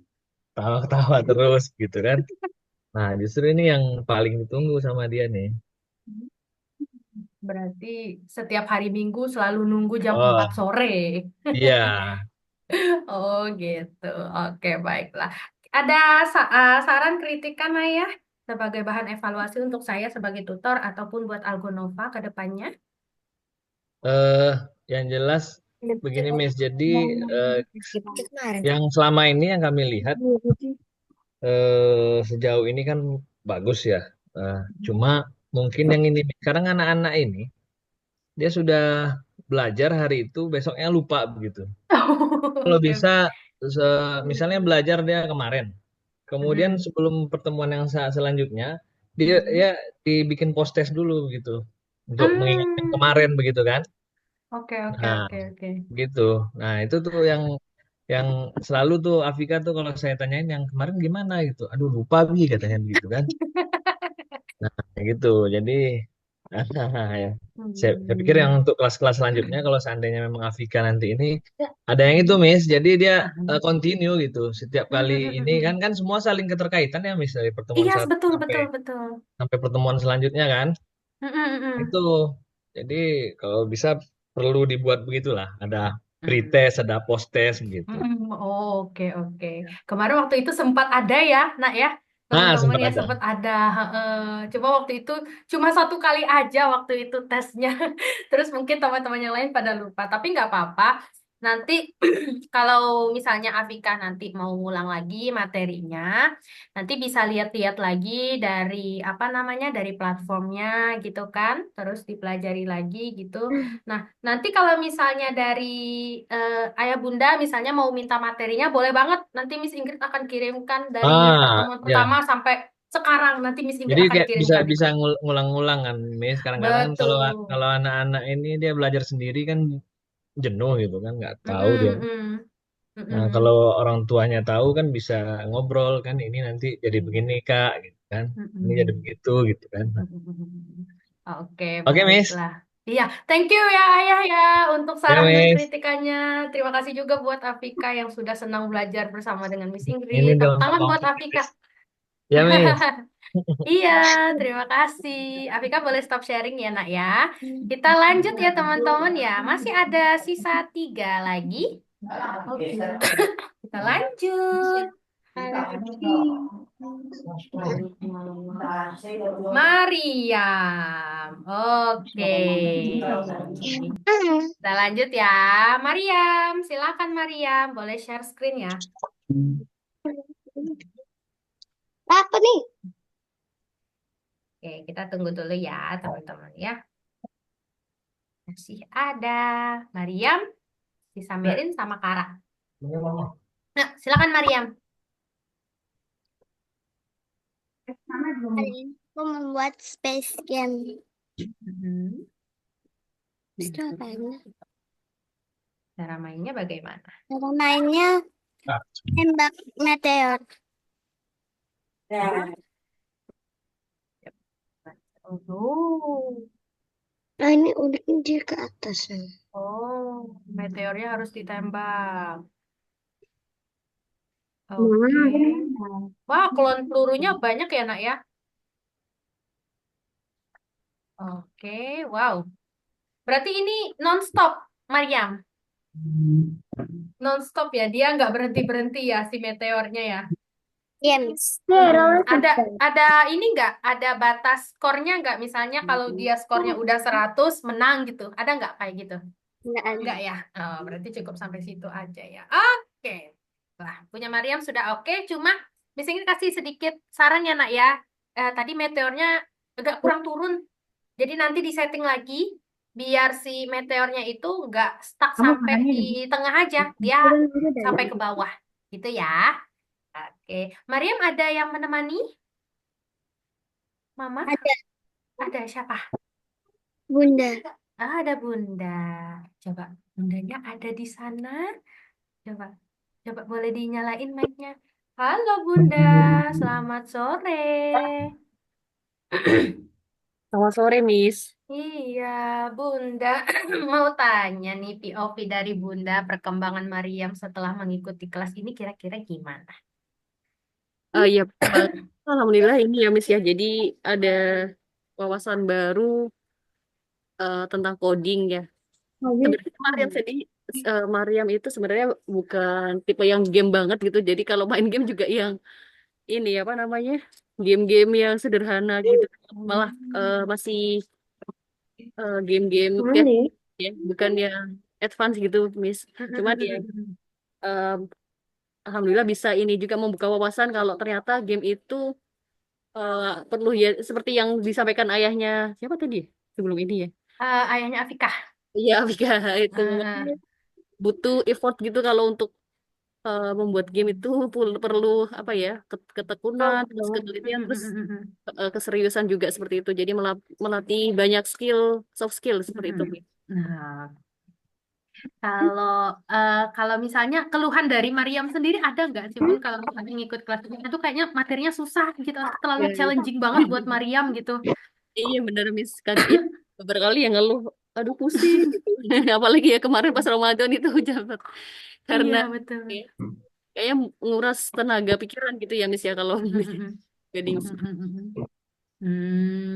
Speaker 8: tawa-tawa terus gitu kan. Nah, justru ini yang paling ditunggu sama dia nih.
Speaker 1: Berarti setiap hari Minggu selalu nunggu jam
Speaker 8: Oh,
Speaker 1: 4 sore.
Speaker 8: iya.
Speaker 1: Oh gitu. Oke, baiklah. Ada saran kritikan Ayah sebagai bahan evaluasi untuk saya sebagai tutor ataupun buat Algonova ke depannya?
Speaker 8: Eh, yang jelas begini, Miss. Jadi eh,
Speaker 3: Kayak kemarin.
Speaker 8: yang selama ini yang kami lihat sejauh ini kan bagus ya. Eh, Cuma mungkin yang ini sekarang anak-anak ini dia sudah belajar hari itu, besoknya lupa begitu. Kalau
Speaker 1: Oke,
Speaker 8: bisa,
Speaker 1: oke.
Speaker 8: misalnya belajar dia kemarin, kemudian
Speaker 1: Mm-mm.
Speaker 8: sebelum pertemuan yang selanjutnya, dia
Speaker 1: Mm-mm.
Speaker 8: ya dibikin post test dulu gitu, untuk mengingatkan
Speaker 1: Hmm.
Speaker 8: kemarin begitu kan.
Speaker 1: Oke, oke,
Speaker 8: Nah,
Speaker 1: oke, oke.
Speaker 8: gitu. Nah, itu tuh yang selalu tuh Afika tuh kalau saya tanyain yang kemarin gimana gitu. Aduh lupa Bi katanya begitu kan. Nah, gitu. Jadi ya. Saya pikir yang
Speaker 1: Hmm.
Speaker 8: untuk kelas-kelas selanjutnya kalau seandainya memang Afika nanti ini ada yang itu Miss. Jadi dia continue gitu. Setiap kali ini kan kan semua saling keterkaitan ya Miss, dari pertemuan
Speaker 1: Iya,
Speaker 8: satu
Speaker 1: betul,
Speaker 8: sampai
Speaker 1: betul, betul.
Speaker 8: sampai pertemuan selanjutnya kan.
Speaker 1: Mm-mm,
Speaker 8: Itu. Jadi kalau bisa perlu dibuat begitulah. Ada
Speaker 1: mm-mm.
Speaker 8: pre-test, ada post-test begitu.
Speaker 1: Oke, oke. Kemarin waktu itu sempat ada ya, nak ya,
Speaker 8: Nah,
Speaker 1: teman-teman
Speaker 8: sempat
Speaker 1: ya
Speaker 8: ada.
Speaker 1: sempat ada. Heeh. Cuma waktu itu cuma satu kali aja waktu itu tesnya. Terus mungkin teman-teman yang lain pada lupa. Tapi nggak apa-apa. Nanti kalau misalnya Afika nanti mau ngulang lagi materinya, nanti bisa lihat-lihat lagi dari apa namanya dari platformnya gitu kan, terus dipelajari lagi gitu. Nah, nanti kalau misalnya dari Ayah Bunda misalnya mau minta materinya, boleh banget. Nanti Miss Ingrid akan kirimkan dari
Speaker 8: Ah,
Speaker 1: pertemuan pertama
Speaker 8: ya.
Speaker 1: sampai sekarang. Nanti Miss
Speaker 8: Jadi
Speaker 1: Ingrid akan
Speaker 8: kayak bisa
Speaker 1: kirimkan itu.
Speaker 8: bisa ngulang-ngulang kan, Miss. Kadang-kadang kan kalau
Speaker 1: Betul.
Speaker 8: kalau anak-anak ini dia belajar sendiri kan jenuh gitu kan, nggak tahu dia.
Speaker 1: Mm-mm, mm-mm,
Speaker 8: Nah, kalau
Speaker 1: mm-mm.
Speaker 8: orang tuanya tahu kan bisa ngobrol kan, ini nanti jadi
Speaker 1: Iya.
Speaker 8: begini Kak, gitu kan. Ini jadi
Speaker 1: Mm-mm.
Speaker 8: begitu gitu kan. Nah,
Speaker 1: Mm-mm. Oke,
Speaker 8: oke, Miss.
Speaker 1: baiklah. Iya, thank you ya Ayah ya untuk
Speaker 8: Ya,
Speaker 1: saran dan
Speaker 8: Miss.
Speaker 1: kritikannya. Terima kasih juga buat Afika yang sudah senang belajar bersama dengan Miss
Speaker 8: Ini
Speaker 1: Ingrid.
Speaker 8: udah
Speaker 1: Tepuk
Speaker 8: untuk
Speaker 1: tangan buat
Speaker 8: komplit,
Speaker 1: Afika.
Speaker 8: Miss. Ya, Miss.
Speaker 1: Iya, terima kasih. Afika boleh stop sharing ya, nak ya. Kita lanjut ya, teman-teman ya. Masih ada sisa 3 lagi. Oke, kita lanjut. Mariam. Oke. Kita lanjut ya. Mariam, silakan Mariam. Boleh share screen ya.
Speaker 2: Apa nih?
Speaker 1: Oke, kita tunggu dulu ya, teman-teman ya. Masih ada Mariam, disamberin sama Kara. Nah, silakan Mariam.
Speaker 4: Hari ini aku membuat space game.
Speaker 1: Mhm.
Speaker 4: Itu apa ya?
Speaker 1: Cara mainnya bagaimana?
Speaker 4: Cara mainnya tembak meteor.
Speaker 1: Oh,
Speaker 2: Nah, ini udah dia ke atas.
Speaker 1: oh, meteornya harus ditembak. Oke.
Speaker 2: Nah,
Speaker 1: Wah, klon pelurunya banyak ya, nak ya? Oke, wow. Berarti ini non-stop, Mariam. Non-stop ya, dia nggak berhenti-berhenti ya si meteornya ya.
Speaker 4: Iya, Miss.
Speaker 1: Ada ini nggak? Ada batas skornya nggak? Misalnya kalau dia skornya udah 100 menang gitu. Ada nggak kayak gitu?
Speaker 4: Nggak ada.
Speaker 1: Nggak ya? Oh, berarti cukup sampai situ aja ya. Oke. Wah, punya Mariam sudah oke. Cuma misalnya kasih sedikit saran ya nak ya. Tadi meteornya agak kurang turun. Jadi nanti disetting lagi biar si meteornya itu nggak stuck sampai di tengah aja. Dia sampai ke bawah. Gitu ya. Oke. Mariam ada yang menemani? Mama?
Speaker 4: Ada
Speaker 1: Ada siapa?
Speaker 4: Bunda.
Speaker 1: Ada Bunda. Coba Bundanya ada di sana. Coba, coba boleh dinyalain mic-nya. Halo Bunda, selamat sore.
Speaker 6: Selamat sore, Miss.
Speaker 1: Iya, Bunda. Mau tanya nih POV dari Bunda, perkembangan Mariam setelah mengikuti kelas ini kira-kira gimana?
Speaker 6: Ya, Alhamdulillah ini ya, Miss ya. Jadi ada wawasan baru
Speaker 3: tentang coding ya. Sebenarnya Mariam itu sebenarnya bukan tipe yang game banget gitu. Jadi kalau main game juga yang ini apa namanya, game-game yang sederhana gitu. Malah masih game-game ya, ya, bukan yang advance gitu, Miss. Cuman ya em, alhamdulillah bisa ini juga membuka wawasan kalau ternyata game itu eh, perlu ya seperti yang disampaikan ayahnya siapa tadi sebelum ini ya.
Speaker 1: Ayahnya Afikah.
Speaker 3: Iya, Vika itu
Speaker 1: Ah,
Speaker 3: butuh effort gitu kalau untuk membuat game itu perlu apa ya ketekunan terus ketelitian terus keseriusan juga seperti itu jadi melatih banyak skill soft skill seperti itu.
Speaker 1: Nah, kalau kalau misalnya keluhan dari Mariam sendiri ada nggak sih Bun kalau misalnya ngikut kelas ini itu kayaknya materinya susah gitu, terlalu
Speaker 3: Ya, ya.
Speaker 1: challenging banget buat Mariam gitu.
Speaker 3: Iya bener Miss ya, beberapa kali yang ngeluh aduh pusing gitu apalagi ya kemarin pas Ramadan itu jabat
Speaker 1: Iya
Speaker 3: karena
Speaker 1: betul.
Speaker 3: ya, kayaknya nguras tenaga pikiran gitu ya Miss ya kalau wedding.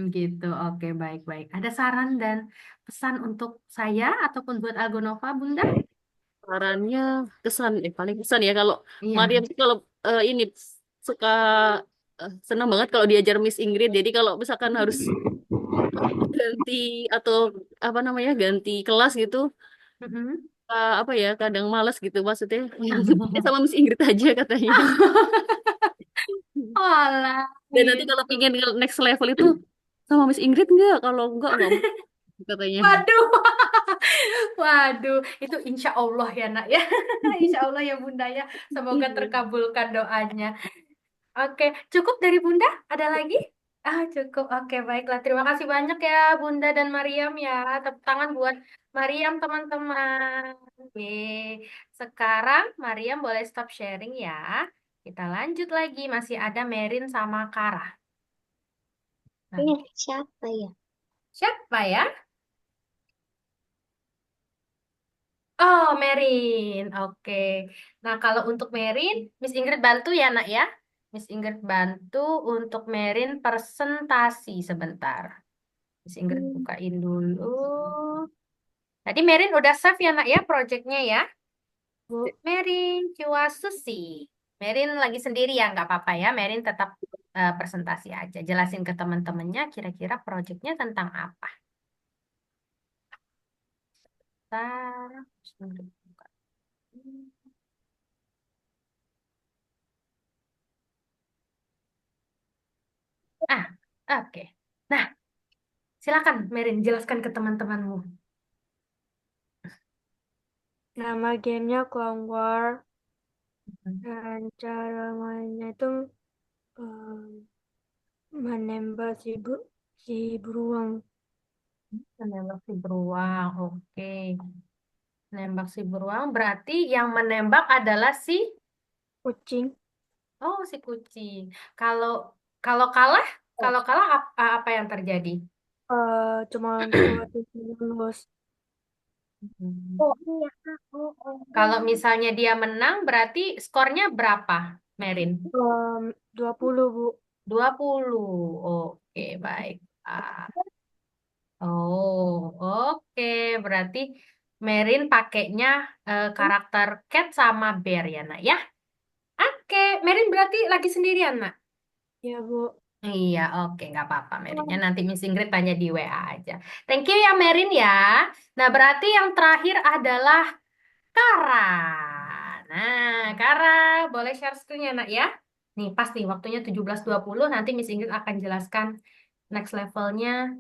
Speaker 1: Gitu. Oke, baik-baik. Ada saran dan pesan untuk saya ataupun buat Algonova, Bunda?
Speaker 3: Sarannya paling kesan ya kalau
Speaker 1: Iya.
Speaker 3: Mariam sih kalau ini suka senang banget kalau diajar Miss Ingrid. Jadi kalau misalkan harus ganti atau apa namanya ganti kelas gitu,
Speaker 1: Mm-mm.
Speaker 3: apa ya kadang males gitu maksudnya. Ya, sama Miss Ingrid aja katanya.
Speaker 1: Olah,
Speaker 3: Dan nanti kalau
Speaker 1: gitu.
Speaker 3: pengen ke next level itu sama Miss Ingrid kalau enggak mau katanya.
Speaker 1: Waduh, waduh, itu insya Allah ya nak ya, insya Allah ya Bunda ya, semoga terkabulkan doanya. Oke, cukup dari Bunda? Ada lagi? Ah, cukup. Oke, baiklah. Terima kasih banyak ya Bunda dan Mariam ya. Tepuk tangan buat Mariam teman-teman. Oke, sekarang Mariam boleh stop sharing ya. Kita lanjut lagi. Masih ada Merin sama Kara. Nah,
Speaker 2: Ini siapa ya?
Speaker 1: siapa ya? Oh, Merin. Oke. Nah, kalau untuk Merin, Miss Ingrid bantu ya, Nak ya. Miss Ingrid bantu untuk Merin presentasi sebentar. Miss Ingrid bukain dulu. Tadi Merin udah save ya, Nak ya, projectnya ya. Bu Merin, Susi. Merin lagi sendiri ya, nggak apa-apa ya. Merin tetap presentasi aja. Jelasin ke teman-temannya kira-kira projectnya tentang apa. Bentar. Miss Ingrid buka. Ah, oke. Nah, silakan, Merin, jelaskan ke teman-temanmu.
Speaker 4: Nama gamenya Clone War dan cara mainnya itu em, menembak si beruang
Speaker 1: Menembak si beruang, oke. Menembak si beruang, berarti yang menembak adalah si,
Speaker 4: kucing.
Speaker 1: oh si kucing. Kalau kalau kalah, kalau kalah apa yang terjadi?
Speaker 4: Cuma dua titik lulus.
Speaker 1: Hmm.
Speaker 2: Oh iya,
Speaker 1: Kalau misalnya dia menang, berarti skornya berapa, Merin?
Speaker 4: 20 Bu.
Speaker 1: 20. Oke, baik. Oh, oke. Berarti Merin pakainya karakter cat sama bear ya, nak ya? Oke, Merin berarti lagi sendirian, nak?
Speaker 4: Ya Bu.
Speaker 1: Iya, oke, nggak apa-apa, Merinnya. Nanti Miss Ingrid tanya di WA aja. Thank you ya, Merin ya. Nah, berarti yang terakhir adalah Kara. Nah, Kara, boleh share screen-nya, nak ya? Nih, pasti waktunya 17.20. Nanti Miss Ingrid akan jelaskan next levelnya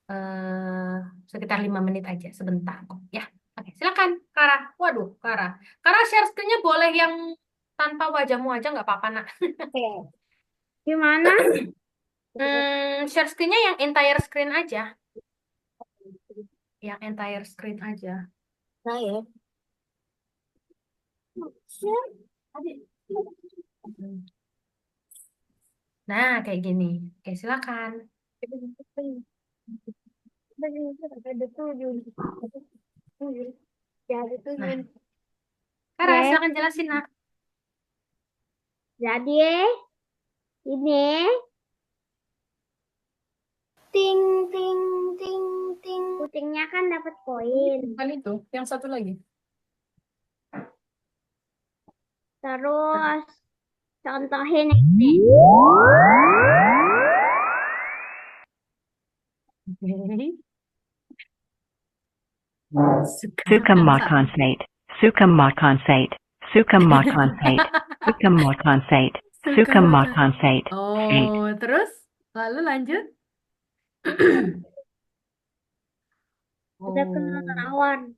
Speaker 1: eh, sekitar 5 menit aja, sebentar kok ya. Oke, silakan Kara. Waduh, Kara. Kara share screen-nya boleh yang tanpa wajahmu aja nggak apa-apa, nak.
Speaker 4: Gimana?
Speaker 1: Share screen-nya yang entire screen aja. Yang entire screen aja.
Speaker 3: Saya
Speaker 1: Hmm. Nah, kayak gini. Oke, silakan. Nah, Kara,
Speaker 2: ya.
Speaker 1: silakan jelasin, nak.
Speaker 2: Jadi ini ting ting ting ting. Kucingnya kan dapat koin.
Speaker 6: Bukan itu, yang satu lagi.
Speaker 2: Terus contohin ini.
Speaker 9: Sukamakonsate, Sukamakonsate, Sukamakonsate, Sukamakonsate, Sukamakonsate, state.
Speaker 1: Oh, terus lalu lanjut.
Speaker 2: Udah kena
Speaker 1: Oh.
Speaker 2: lawan.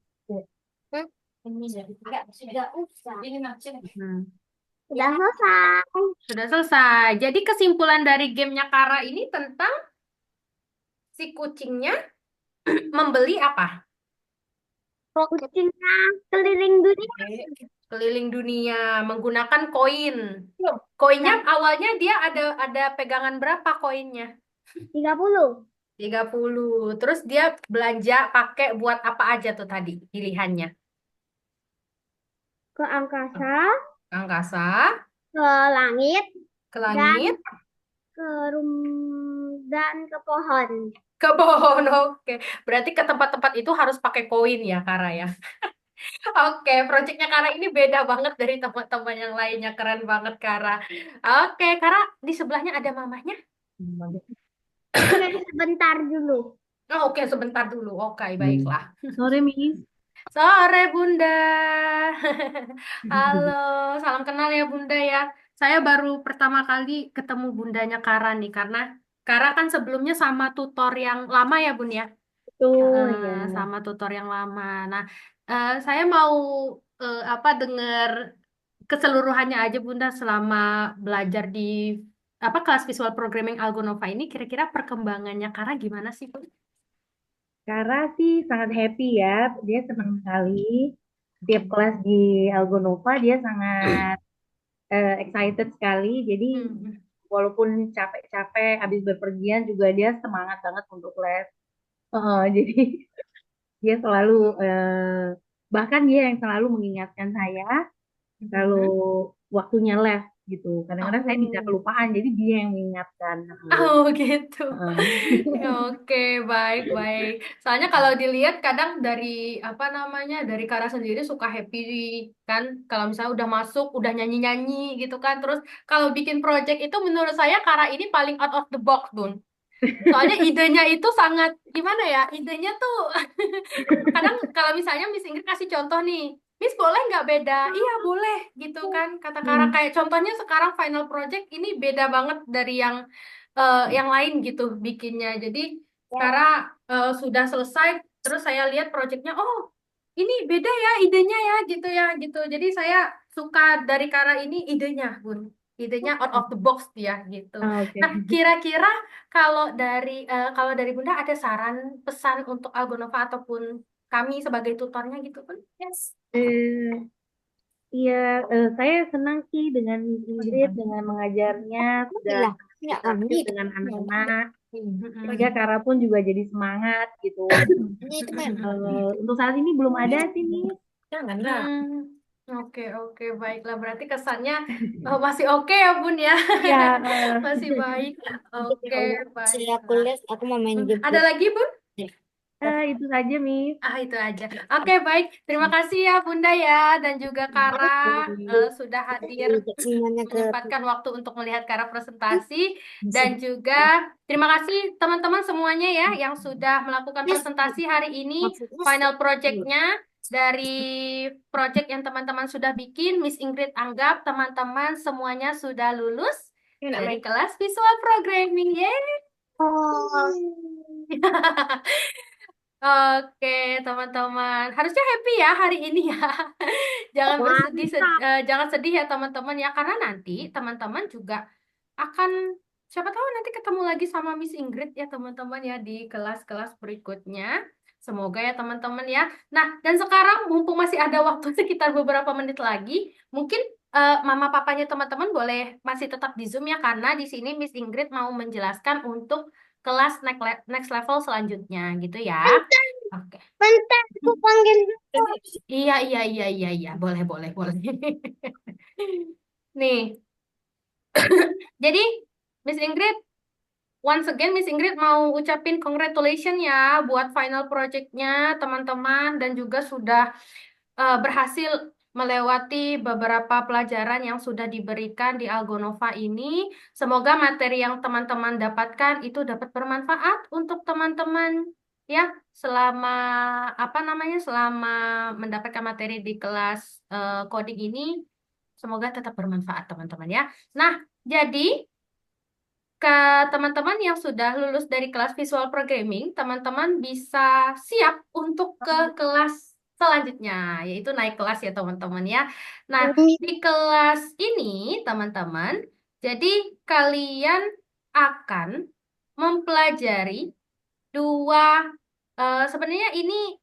Speaker 1: Enggak, sudah usah.
Speaker 2: Udah selesai.
Speaker 1: Sudah selesai. Jadi kesimpulan dari gamenya Kara ini tentang si kucingnya membeli apa?
Speaker 2: Kucingnya keliling dunia.
Speaker 1: Keliling dunia menggunakan koin. Koinnya awalnya dia ada pegangan berapa koinnya?
Speaker 2: 30
Speaker 1: 30. Terus dia belanja pakai buat apa aja tuh tadi pilihannya?
Speaker 2: ke angkasa,
Speaker 1: Angkasa,
Speaker 2: ke langit,
Speaker 1: ke langit,
Speaker 2: dan ke pohon.
Speaker 1: ke pohon. Oke. Berarti ke tempat-tempat itu harus pakai koin ya, Kara ya. Oke, proyeknya Kara ini beda banget dari teman-teman yang lainnya. Keren banget, Kara. Oke, Kara, di sebelahnya ada mamahnya.
Speaker 2: Oke, sebentar dulu.
Speaker 1: Oh, oke, sebentar dulu. Oke, baiklah.
Speaker 5: Sore, Miss.
Speaker 1: Sore, Bunda. Halo, salam kenal ya, Bunda ya. Saya baru pertama kali ketemu bundanya Kara nih, karena Kara kan sebelumnya sama tutor yang lama ya, Bun ya.
Speaker 2: Tuh,
Speaker 1: Sama tutor yang lama. Nah, saya mau dengar keseluruhannya aja Bunda selama belajar di kelas visual programming Algonova ini kira-kira perkembangannya Kara gimana sih, Bun?
Speaker 10: Kara sih sangat happy ya, dia senang sekali. Setiap kelas di Algonova dia sangat excited sekali. Jadi walaupun capek-capek habis berpergian juga dia semangat banget untuk les. Jadi dia selalu bahkan dia yang selalu mengingatkan saya kalau waktunya les gitu. Kadang-kadang saya bisa kelupaan, jadi dia yang mengingatkan.
Speaker 1: Oh gitu. Oke, baik. Soalnya kalau dilihat kadang dari dari Kara sendiri suka happy kan, kalau misalnya udah masuk, udah nyanyi-nyanyi gitu kan. Terus kalau bikin project itu menurut saya Kara ini paling out of the box, Bun. Soalnya idenya itu sangat gimana ya? Idenya tuh kadang kalau misalnya Miss Ingrid kasih contoh nih, Miss boleh nggak beda? Iya boleh gitu kan kata Kara. Kayak contohnya sekarang final project ini beda banget dari yang lain gitu bikinnya. Jadi Kara sudah selesai, terus saya lihat projectnya, oh ini beda ya idenya ya gitu. Jadi saya suka dari Kara ini idenya, Bun. Idenya out of the box dia gitu.
Speaker 10: Oke.
Speaker 1: Nah, kira-kira kalau dari Bunda ada saran pesan untuk Algonova ataupun kami sebagai tutornya gitu kan? Yes.
Speaker 10: Iya, saya senang sih dengan Miss Ingrid dengan mengajarnya sudah aktif dengan anak-anak. Sehingga Kara pun juga jadi semangat gitu. Untuk saat ini belum ada sih nih.
Speaker 6: Janganlah.
Speaker 1: Oke, baiklah. Berarti kesannya masih oke ya, Bun ya?
Speaker 10: Iya.
Speaker 1: Masih baik. Oke, baik.
Speaker 4: Aku lihat aku mau main game.
Speaker 1: Ada lagi, Bun?
Speaker 10: Itu saja, Miss.
Speaker 1: Itu aja. Oke, baik. Terima kasih ya, Bunda ya, dan juga Kara sudah hadir menyempatkan waktu untuk melihat Kara presentasi, dan juga terima kasih teman-teman semuanya ya yang sudah melakukan presentasi hari ini. Final project-nya dari project yang teman-teman sudah bikin, Miss Ingrid anggap teman-teman semuanya sudah lulus dari kelas visual programming. Yeay! Oke, teman-teman. Harusnya happy ya hari ini ya. Jangan jangan sedih ya teman-teman ya, karena nanti teman-teman juga akan siapa tahu nanti ketemu lagi sama Miss Ingrid ya teman-teman ya di kelas-kelas berikutnya. Semoga ya teman-teman ya. Nah, dan sekarang mumpung masih ada waktu sekitar beberapa menit lagi, mungkin mama papanya teman-teman boleh masih tetap di Zoom ya, karena di sini Miss Ingrid mau menjelaskan untuk kelas next level selanjutnya gitu ya. Oke.
Speaker 2: Bentar, aku panggil dulu.
Speaker 1: Iya. Boleh. Nih. Jadi, Miss Ingrid, once again Miss Ingrid mau ucapin congratulations ya buat final projectnya teman-teman dan juga sudah berhasil melewati beberapa pelajaran yang sudah diberikan di Algonova ini. Semoga materi yang teman-teman dapatkan itu dapat bermanfaat untuk teman-teman ya selama apa namanya selama mendapatkan materi di kelas coding ini. Semoga tetap bermanfaat teman-teman ya. Nah, jadi ke teman-teman yang sudah lulus dari kelas visual programming, teman-teman bisa siap untuk ke kelas selanjutnya, yaitu naik kelas ya teman-teman ya. Nah, di kelas ini teman-teman, jadi kalian akan mempelajari dua, sebenarnya ini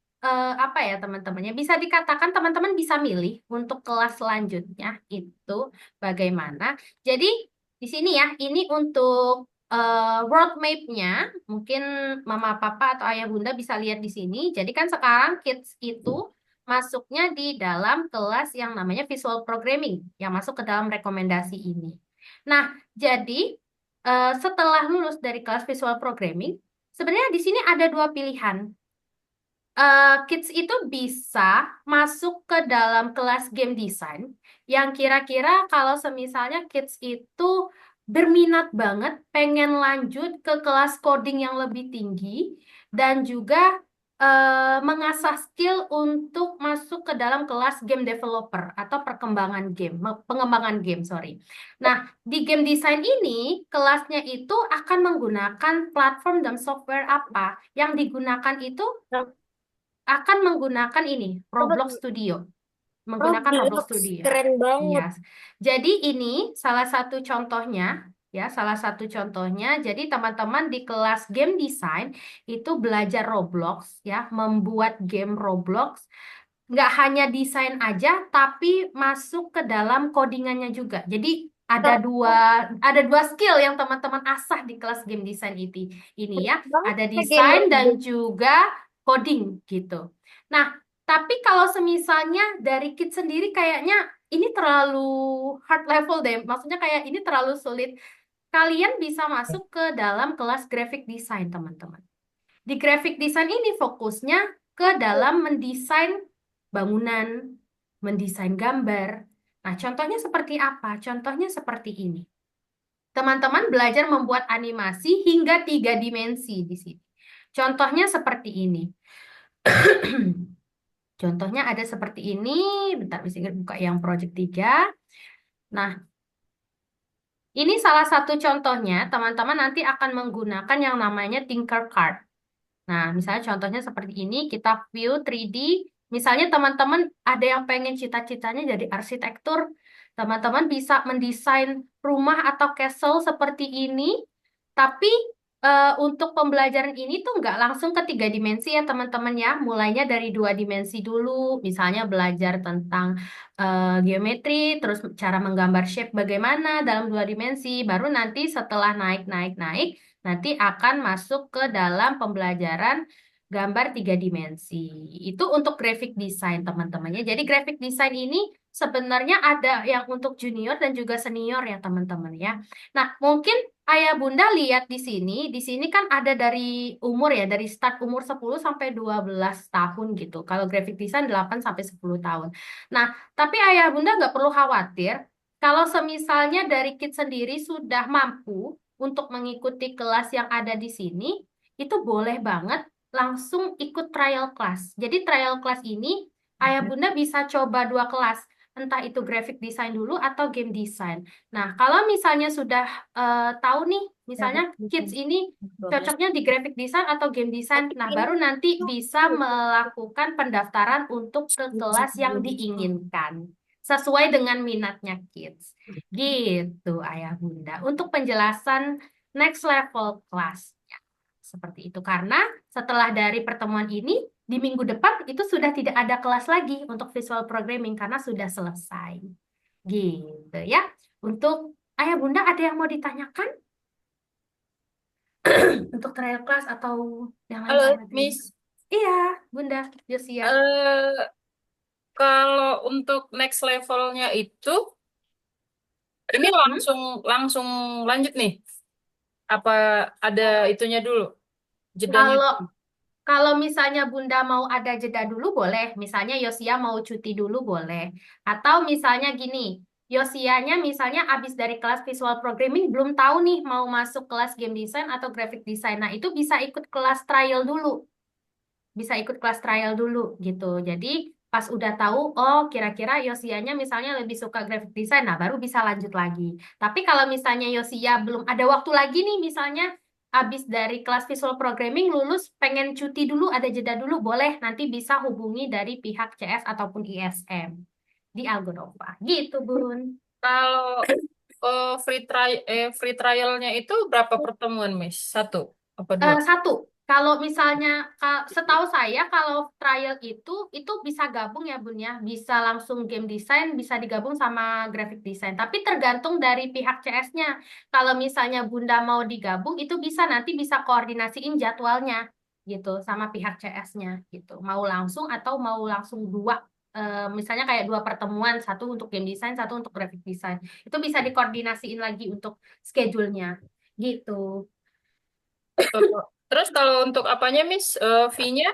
Speaker 1: apa ya teman-temannya, bisa dikatakan teman-teman bisa milih untuk kelas selanjutnya itu bagaimana. Jadi di sini ya, ini untuk roadmap-nya, mungkin mama, papa, atau ayah, bunda bisa lihat di sini. Jadi kan sekarang kids itu masuknya di dalam kelas yang namanya visual programming, yang masuk ke dalam rekomendasi ini. Nah, jadi setelah lulus dari kelas visual programming, sebenarnya di sini ada dua pilihan. Kids itu bisa masuk ke dalam kelas game design yang kira-kira kalau semisalnya kids itu berminat banget pengen lanjut ke kelas coding yang lebih tinggi dan juga mengasah skill untuk masuk ke dalam kelas game developer atau pengembangan game, sorry. Nah, di game design ini kelasnya itu akan menggunakan platform dan software apa? Yang digunakan itu akan menggunakan ini, Roblox Studio. Menggunakan Roblox Studio.
Speaker 4: Keren banget.
Speaker 1: Yes. Jadi ini salah satu contohnya, ya, salah satu contohnya. Jadi teman-teman di kelas game design itu belajar Roblox, ya, membuat game Roblox. Nggak hanya desain aja, tapi masuk ke dalam codingannya juga. Jadi ada dua skill yang teman-teman asah di kelas game design ini ya. Ada desain dan juga coding gitu. Nah, tapi kalau semisalnya dari Kit sendiri kayaknya ini terlalu hard level deh. Maksudnya kayak ini terlalu sulit. Kalian bisa masuk ke dalam kelas graphic design, teman-teman. Di graphic design ini fokusnya ke dalam mendesain bangunan, mendesain gambar. Nah, contohnya seperti apa? Contohnya seperti ini. Teman-teman belajar membuat animasi hingga 3 dimensi di sini. Contohnya seperti ini. Contohnya ada seperti ini. Bentar, bisa buka yang project 3. Nah, ini salah satu contohnya. Teman-teman nanti akan menggunakan yang namanya Tinkercad. Nah, misalnya contohnya seperti ini. Kita view 3D. Misalnya teman-teman ada yang pengen cita-citanya jadi arsitektur. Teman-teman bisa mendesain rumah atau castle seperti ini. Tapi untuk pembelajaran ini tuh nggak langsung ke 3 dimensi ya teman-teman ya. Mulainya dari 2 dimensi dulu. Misalnya belajar tentang geometri, terus cara menggambar shape bagaimana dalam 2 dimensi. Baru nanti setelah naik, nanti akan masuk ke dalam pembelajaran gambar 3 dimensi. Itu untuk graphic design teman-temannya. Jadi graphic design ini sebenarnya ada yang untuk junior dan juga senior ya teman-teman ya. Nah, mungkin Ayah Bunda lihat di sini kan ada dari umur ya, dari start umur 10 sampai 12 tahun gitu. Kalau graphic design 8 sampai 10 tahun. Nah, tapi Ayah Bunda nggak perlu khawatir kalau semisalnya dari Kids sendiri sudah mampu untuk mengikuti kelas yang ada di sini, itu boleh banget langsung ikut trial class. Jadi trial class ini Ayah Bunda bisa coba 2 kelas, entah itu graphic design dulu atau game design. Nah, kalau misalnya sudah tahu nih, misalnya kids ini cocoknya di graphic design atau game design, nah baru nanti bisa melakukan pendaftaran untuk ke kelas yang diinginkan sesuai dengan minatnya kids. Gitu, Ayah Bunda. Untuk penjelasan next level class. Seperti itu. Karena setelah dari pertemuan ini, di minggu depan itu sudah tidak ada kelas lagi untuk visual programming karena sudah selesai. Gitu ya. Untuk Ayah Bunda ada yang mau ditanyakan? Untuk trial class atau yang lain
Speaker 6: Halo,
Speaker 1: sebagainya?
Speaker 6: Miss.
Speaker 1: Iya, Bunda Josia.
Speaker 6: Eh, kalau untuk next levelnya itu, ini langsung lanjut nih. apa ada itunya dulu, jedanya
Speaker 1: Kalau
Speaker 6: dulu?
Speaker 1: Kalau misalnya Bunda mau ada jeda dulu boleh. Misalnya Yosia mau cuti dulu boleh. Atau misalnya gini, Yosianya misalnya abis dari kelas visual programming belum tahu nih mau masuk kelas game design atau graphic design. Nah, itu bisa ikut kelas trial dulu. Bisa ikut kelas trial dulu gitu. Jadi pas udah tahu, oh kira-kira Yosianya misalnya lebih suka graphic design, nah baru bisa lanjut lagi. Tapi kalau misalnya Yosia belum ada waktu lagi nih, misalnya habis dari kelas visual programming lulus, pengen cuti dulu, ada jeda dulu, boleh. Nanti bisa hubungi dari pihak CS ataupun ISM di Algonova. Gitu, Bun.
Speaker 6: Kalau free trialnya itu berapa pertemuan, Miss? Satu apa dua?
Speaker 1: Satu, kalau misalnya setahu saya kalau trial itu bisa gabung ya Bun ya, bisa langsung game design, bisa digabung sama graphic design. Tapi tergantung dari pihak CS-nya. Kalau misalnya Bunda mau digabung, itu bisa nanti bisa koordinasiin jadwalnya gitu sama pihak CS-nya gitu. Mau langsung atau mau langsung dua. Misalnya kayak dua pertemuan, satu untuk game design, satu untuk graphic design. Itu bisa dikoordinasiin lagi untuk schedule-nya gitu.
Speaker 6: Eh, Terus kalau untuk apanya, Miss? Fee-nya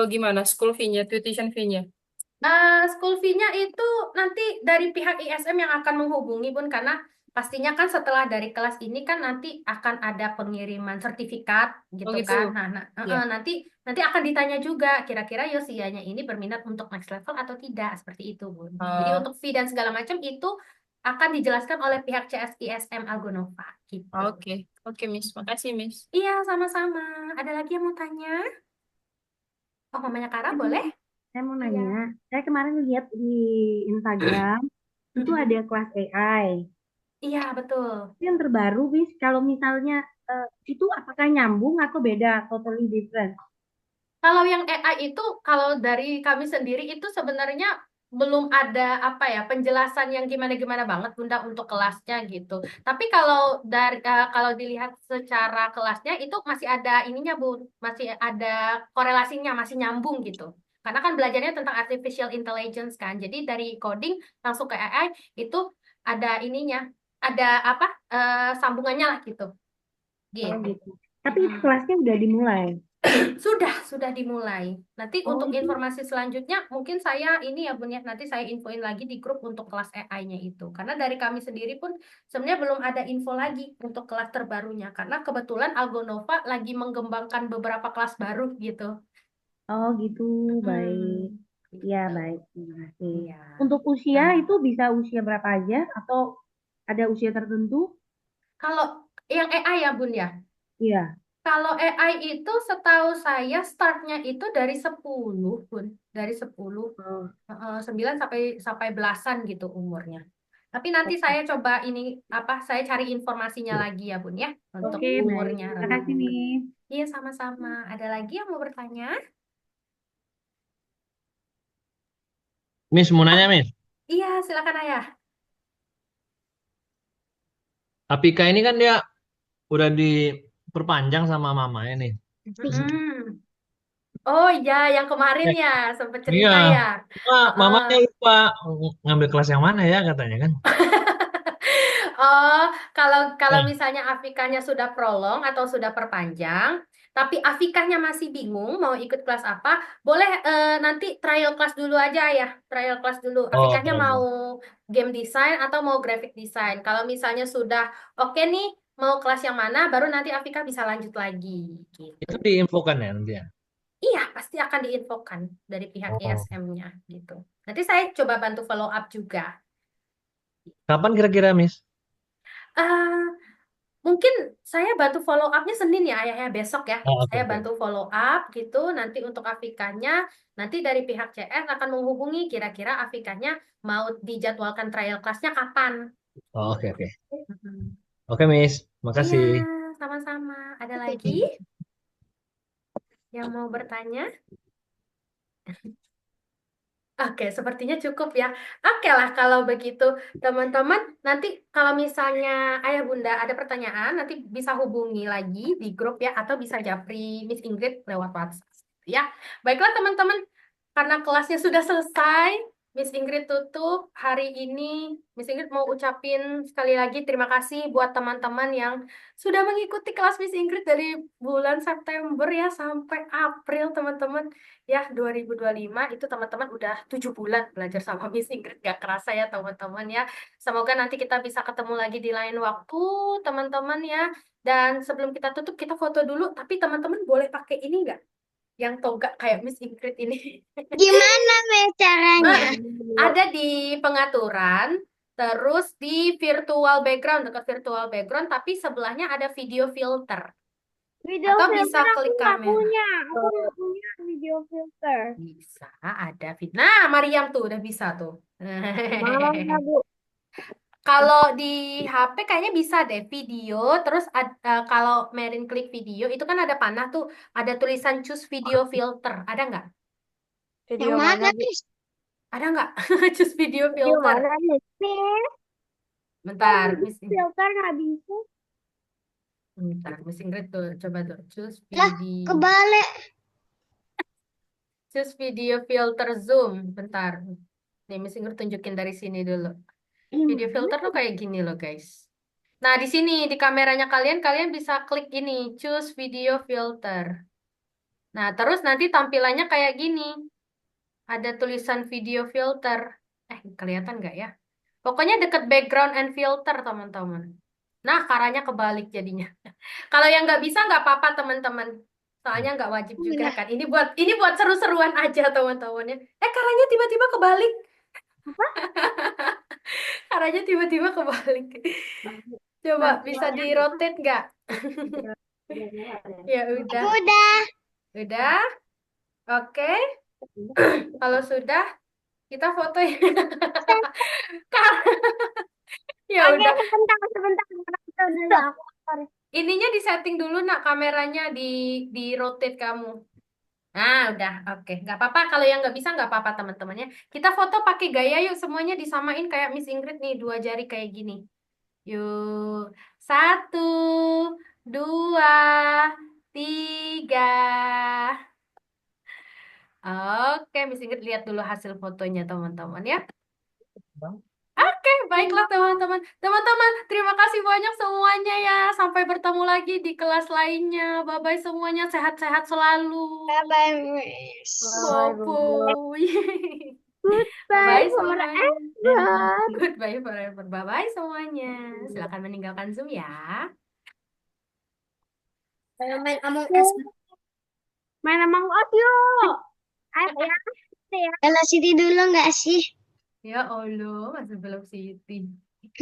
Speaker 6: gimana? School fee-nya, tuition fee-nya?
Speaker 1: School fee-nya itu nanti dari pihak ISM yang akan menghubungi Bun, karena pastinya kan setelah dari kelas ini kan nanti akan ada pengiriman sertifikat
Speaker 6: Oh
Speaker 1: gitu
Speaker 6: gitu.
Speaker 1: kan.
Speaker 6: Ya.
Speaker 1: Nanti nanti akan ditanya juga kira-kira Yosianya ini berminat untuk next level atau tidak, seperti itu Bun. Jadi
Speaker 6: Eh,
Speaker 1: untuk fee dan segala macam itu akan dijelaskan oleh pihak CS ISM Algonova gitu.
Speaker 6: oke, oke, Miss. Makasih, Miss.
Speaker 1: Iya, sama-sama. Ada lagi yang mau tanya? Oh, mamanya Kara
Speaker 10: Ini
Speaker 1: boleh?
Speaker 10: saya mau
Speaker 1: Iya.
Speaker 10: nanya, saya kemarin lihat di Instagram itu
Speaker 1: Mm-mm.
Speaker 10: ada kelas AI.
Speaker 1: Iya, betul.
Speaker 10: Itu yang terbaru, bis. Kalau misalnya itu apakah nyambung atau beda, totally different?
Speaker 1: Kalau yang AI itu, kalau dari kami sendiri itu sebenarnya belum ada apa ya penjelasan yang gimana-gimana banget Bunda untuk kelasnya gitu. Tapi kalau dilihat secara kelasnya itu masih ada ininya Bun, masih ada korelasinya, masih nyambung gitu. Karena kan belajarnya tentang artificial intelligence kan. Jadi dari coding langsung ke AI itu ada ininya, ada apa sambungannya lah gitu.
Speaker 10: Oh
Speaker 1: Gitu.
Speaker 10: gitu. Tapi itu
Speaker 1: Mm-mm.
Speaker 10: kelasnya udah dimulai.
Speaker 1: Sudah dimulai. Nanti
Speaker 10: Oh
Speaker 1: untuk
Speaker 10: itu,
Speaker 1: informasi selanjutnya mungkin saya ini ya Bun ya, nanti saya infoin lagi di grup untuk kelas AI-nya itu. Karena dari kami sendiri pun sebenarnya belum ada info lagi untuk kelas terbarunya. Karena kebetulan Algonova lagi mengembangkan beberapa kelas baru gitu.
Speaker 10: oh gitu, baik.
Speaker 1: Hmm,
Speaker 10: Ya
Speaker 1: gitu.
Speaker 10: baik, terima kasih.
Speaker 1: Iya.
Speaker 10: Untuk usia
Speaker 1: Sama.
Speaker 10: itu bisa usia berapa aja atau ada usia tertentu?
Speaker 1: Kalau yang AI ya Bun ya.
Speaker 10: Iya.
Speaker 1: Kalau AI itu setahu saya startnya itu dari 10 Bun. Dari 10.
Speaker 10: Oh,
Speaker 1: 9 sampai sampai belasan gitu umurnya. Tapi nanti
Speaker 10: oke.
Speaker 1: saya coba ini apa saya cari informasinya lagi ya Bun ya untuk
Speaker 10: Oke, baik.
Speaker 1: umurnya
Speaker 10: Terima kasih
Speaker 1: rata-rata.
Speaker 10: nih.
Speaker 1: Iya sama-sama. Ada lagi yang mau bertanya?
Speaker 8: Miss mau
Speaker 1: Oh,
Speaker 8: nanya, Miss.
Speaker 1: iya silakan Ayah.
Speaker 8: Apika ini kan dia udah diperpanjang sama mamanya nih.
Speaker 1: Mm-mm. Oh iya yang kemarin
Speaker 8: Ya,
Speaker 1: ya sempat
Speaker 8: iya.
Speaker 1: cerita ya.
Speaker 8: Cuma
Speaker 1: Heeh.
Speaker 8: mamanya lupa ngambil kelas yang mana ya katanya kan.
Speaker 1: Oh, kalau kalau
Speaker 8: Nah,
Speaker 1: misalnya Afikanya sudah prolong atau sudah perpanjang, tapi Afikanya masih bingung mau ikut kelas apa, boleh nanti trial kelas dulu aja ya, trial kelas dulu.
Speaker 8: oh,
Speaker 1: Afikanya mau game design atau mau graphic design. Kalau misalnya sudah oke nih, mau kelas yang mana, baru nanti Afika bisa lanjut lagi, gitu.
Speaker 8: itu diinfokan ya nanti ya.
Speaker 1: Iya, pasti akan diinfokan dari pihak
Speaker 8: Oh.
Speaker 1: ISM-nya, gitu. Nanti saya coba bantu follow up juga.
Speaker 8: Kapan kira-kira, Miss?
Speaker 1: Eh, Mungkin saya bantu follow up-nya Senin ya, Ayah ya, besok ya.
Speaker 8: Oh, oke
Speaker 1: Saya
Speaker 8: oke.
Speaker 1: bantu follow up gitu, nanti untuk Afikanya, nanti dari pihak CS akan menghubungi kira-kira Afikanya mau dijadwalkan trial kelasnya kapan.
Speaker 8: Oh, oke oke.
Speaker 1: Mm-mm.
Speaker 8: Oke, Miss.
Speaker 1: Iya,
Speaker 8: Makasih.
Speaker 1: sama-sama. Ada lagi yang mau bertanya? Oke, sepertinya cukup ya. Oke lah kalau begitu, teman-teman. Nanti kalau misalnya Ayah Bunda ada pertanyaan, nanti bisa hubungi lagi di grup ya, atau bisa japri Miss Ingrid lewat WhatsApp. Ya, baiklah teman-teman. Karena kelasnya sudah selesai, Miss Ingrid tutup hari ini. Miss Ingrid mau ucapin sekali lagi terima kasih buat teman-teman yang sudah mengikuti kelas Miss Ingrid dari bulan September ya sampai April teman-teman. Ya 2025 itu teman-teman udah 7 bulan belajar sama Miss Ingrid. Gak kerasa ya teman-teman ya. Semoga nanti kita bisa ketemu lagi di lain waktu teman-teman ya. Dan sebelum kita tutup kita foto dulu. Tapi teman-teman boleh pakai ini nggak? Yang toga kayak Miss Ingrid ini.
Speaker 2: Gimana Miss caranya?
Speaker 1: Ada di pengaturan, terus di virtual background, dekat virtual background, tapi sebelahnya ada video filter.
Speaker 4: Video
Speaker 1: Atau
Speaker 4: filter
Speaker 1: bisa
Speaker 4: aku
Speaker 1: klik
Speaker 4: nggak
Speaker 1: kamera.
Speaker 4: punya. Aku nggak punya video filter.
Speaker 1: Bisa, ada video. Nah, Mariam tuh udah bisa tuh.
Speaker 4: Mana, Bu?
Speaker 1: Kalau di HP kayaknya bisa deh video, terus kalau Merin klik video, itu kan ada panah tuh, ada tulisan choose video filter. Ada nggak?
Speaker 2: Yang mana
Speaker 4: Bu?
Speaker 2: Miss?
Speaker 1: Ada nggak? Choose video
Speaker 4: Video
Speaker 1: filter.
Speaker 4: mana, Miss? Miss,
Speaker 1: Bentar,
Speaker 4: video
Speaker 1: Miss.
Speaker 4: filter nggak bisa.
Speaker 1: Bentar, Miss Ingrid tuh, coba tuh,
Speaker 2: Lah, kebalik.
Speaker 1: choose video filter zoom. Bentar. Nih, Miss Ingrid tunjukin dari sini dulu. Video filter tuh kayak gini loh, guys. Nah, di sini, di kameranya kalian, kalian bisa klik ini, choose video filter. Nah, terus nanti tampilannya kayak gini. Ada tulisan video filter. Kelihatan nggak ya? Pokoknya deket background and filter, teman-teman. Nah, caranya kebalik jadinya. Kalau yang nggak bisa, nggak apa-apa, teman-teman. Soalnya nggak wajib juga kan. Ini buat seru-seruan aja, teman-temannya. Caranya tiba-tiba kebalik. Caranya tiba-tiba kebalik. Coba, bisa di-rotate nggak? Ya udah.
Speaker 2: Udah.
Speaker 1: Udah? Oke. Kalau sudah, kita foto ya. Ya
Speaker 4: Oke,
Speaker 1: udah.
Speaker 4: sebentar.
Speaker 1: Ininya disetting dulu nak kameranya di rotate kamu. Nah, udah. Oke. Nggak apa-apa. Kalau yang nggak bisa, nggak apa-apa teman-temannya. Kita foto pakai gaya yuk. Semuanya disamain kayak Miss Ingrid nih. 2 jari kayak gini. Yuk. 1, 2, 3. Oke, Miss Ingrid lihat dulu hasil fotonya teman-teman ya. Oke, baiklah teman-teman. Teman-teman, terima kasih banyak semuanya ya. Sampai bertemu lagi di kelas lainnya. Bye-bye semuanya. Sehat-sehat selalu.
Speaker 2: Bye-bye Miss.
Speaker 1: Boboy.
Speaker 4: Goodbye
Speaker 1: Bye semuanya.
Speaker 4: forever.
Speaker 1: Goodbye forever. Bye-bye semuanya. Silakan meninggalkan Zoom ya.
Speaker 2: Main Among Us.
Speaker 4: Main Among Us yuk. Ayo ya.
Speaker 2: Bella City dulu nggak sih?
Speaker 1: Ya Allah, masih belum Siti.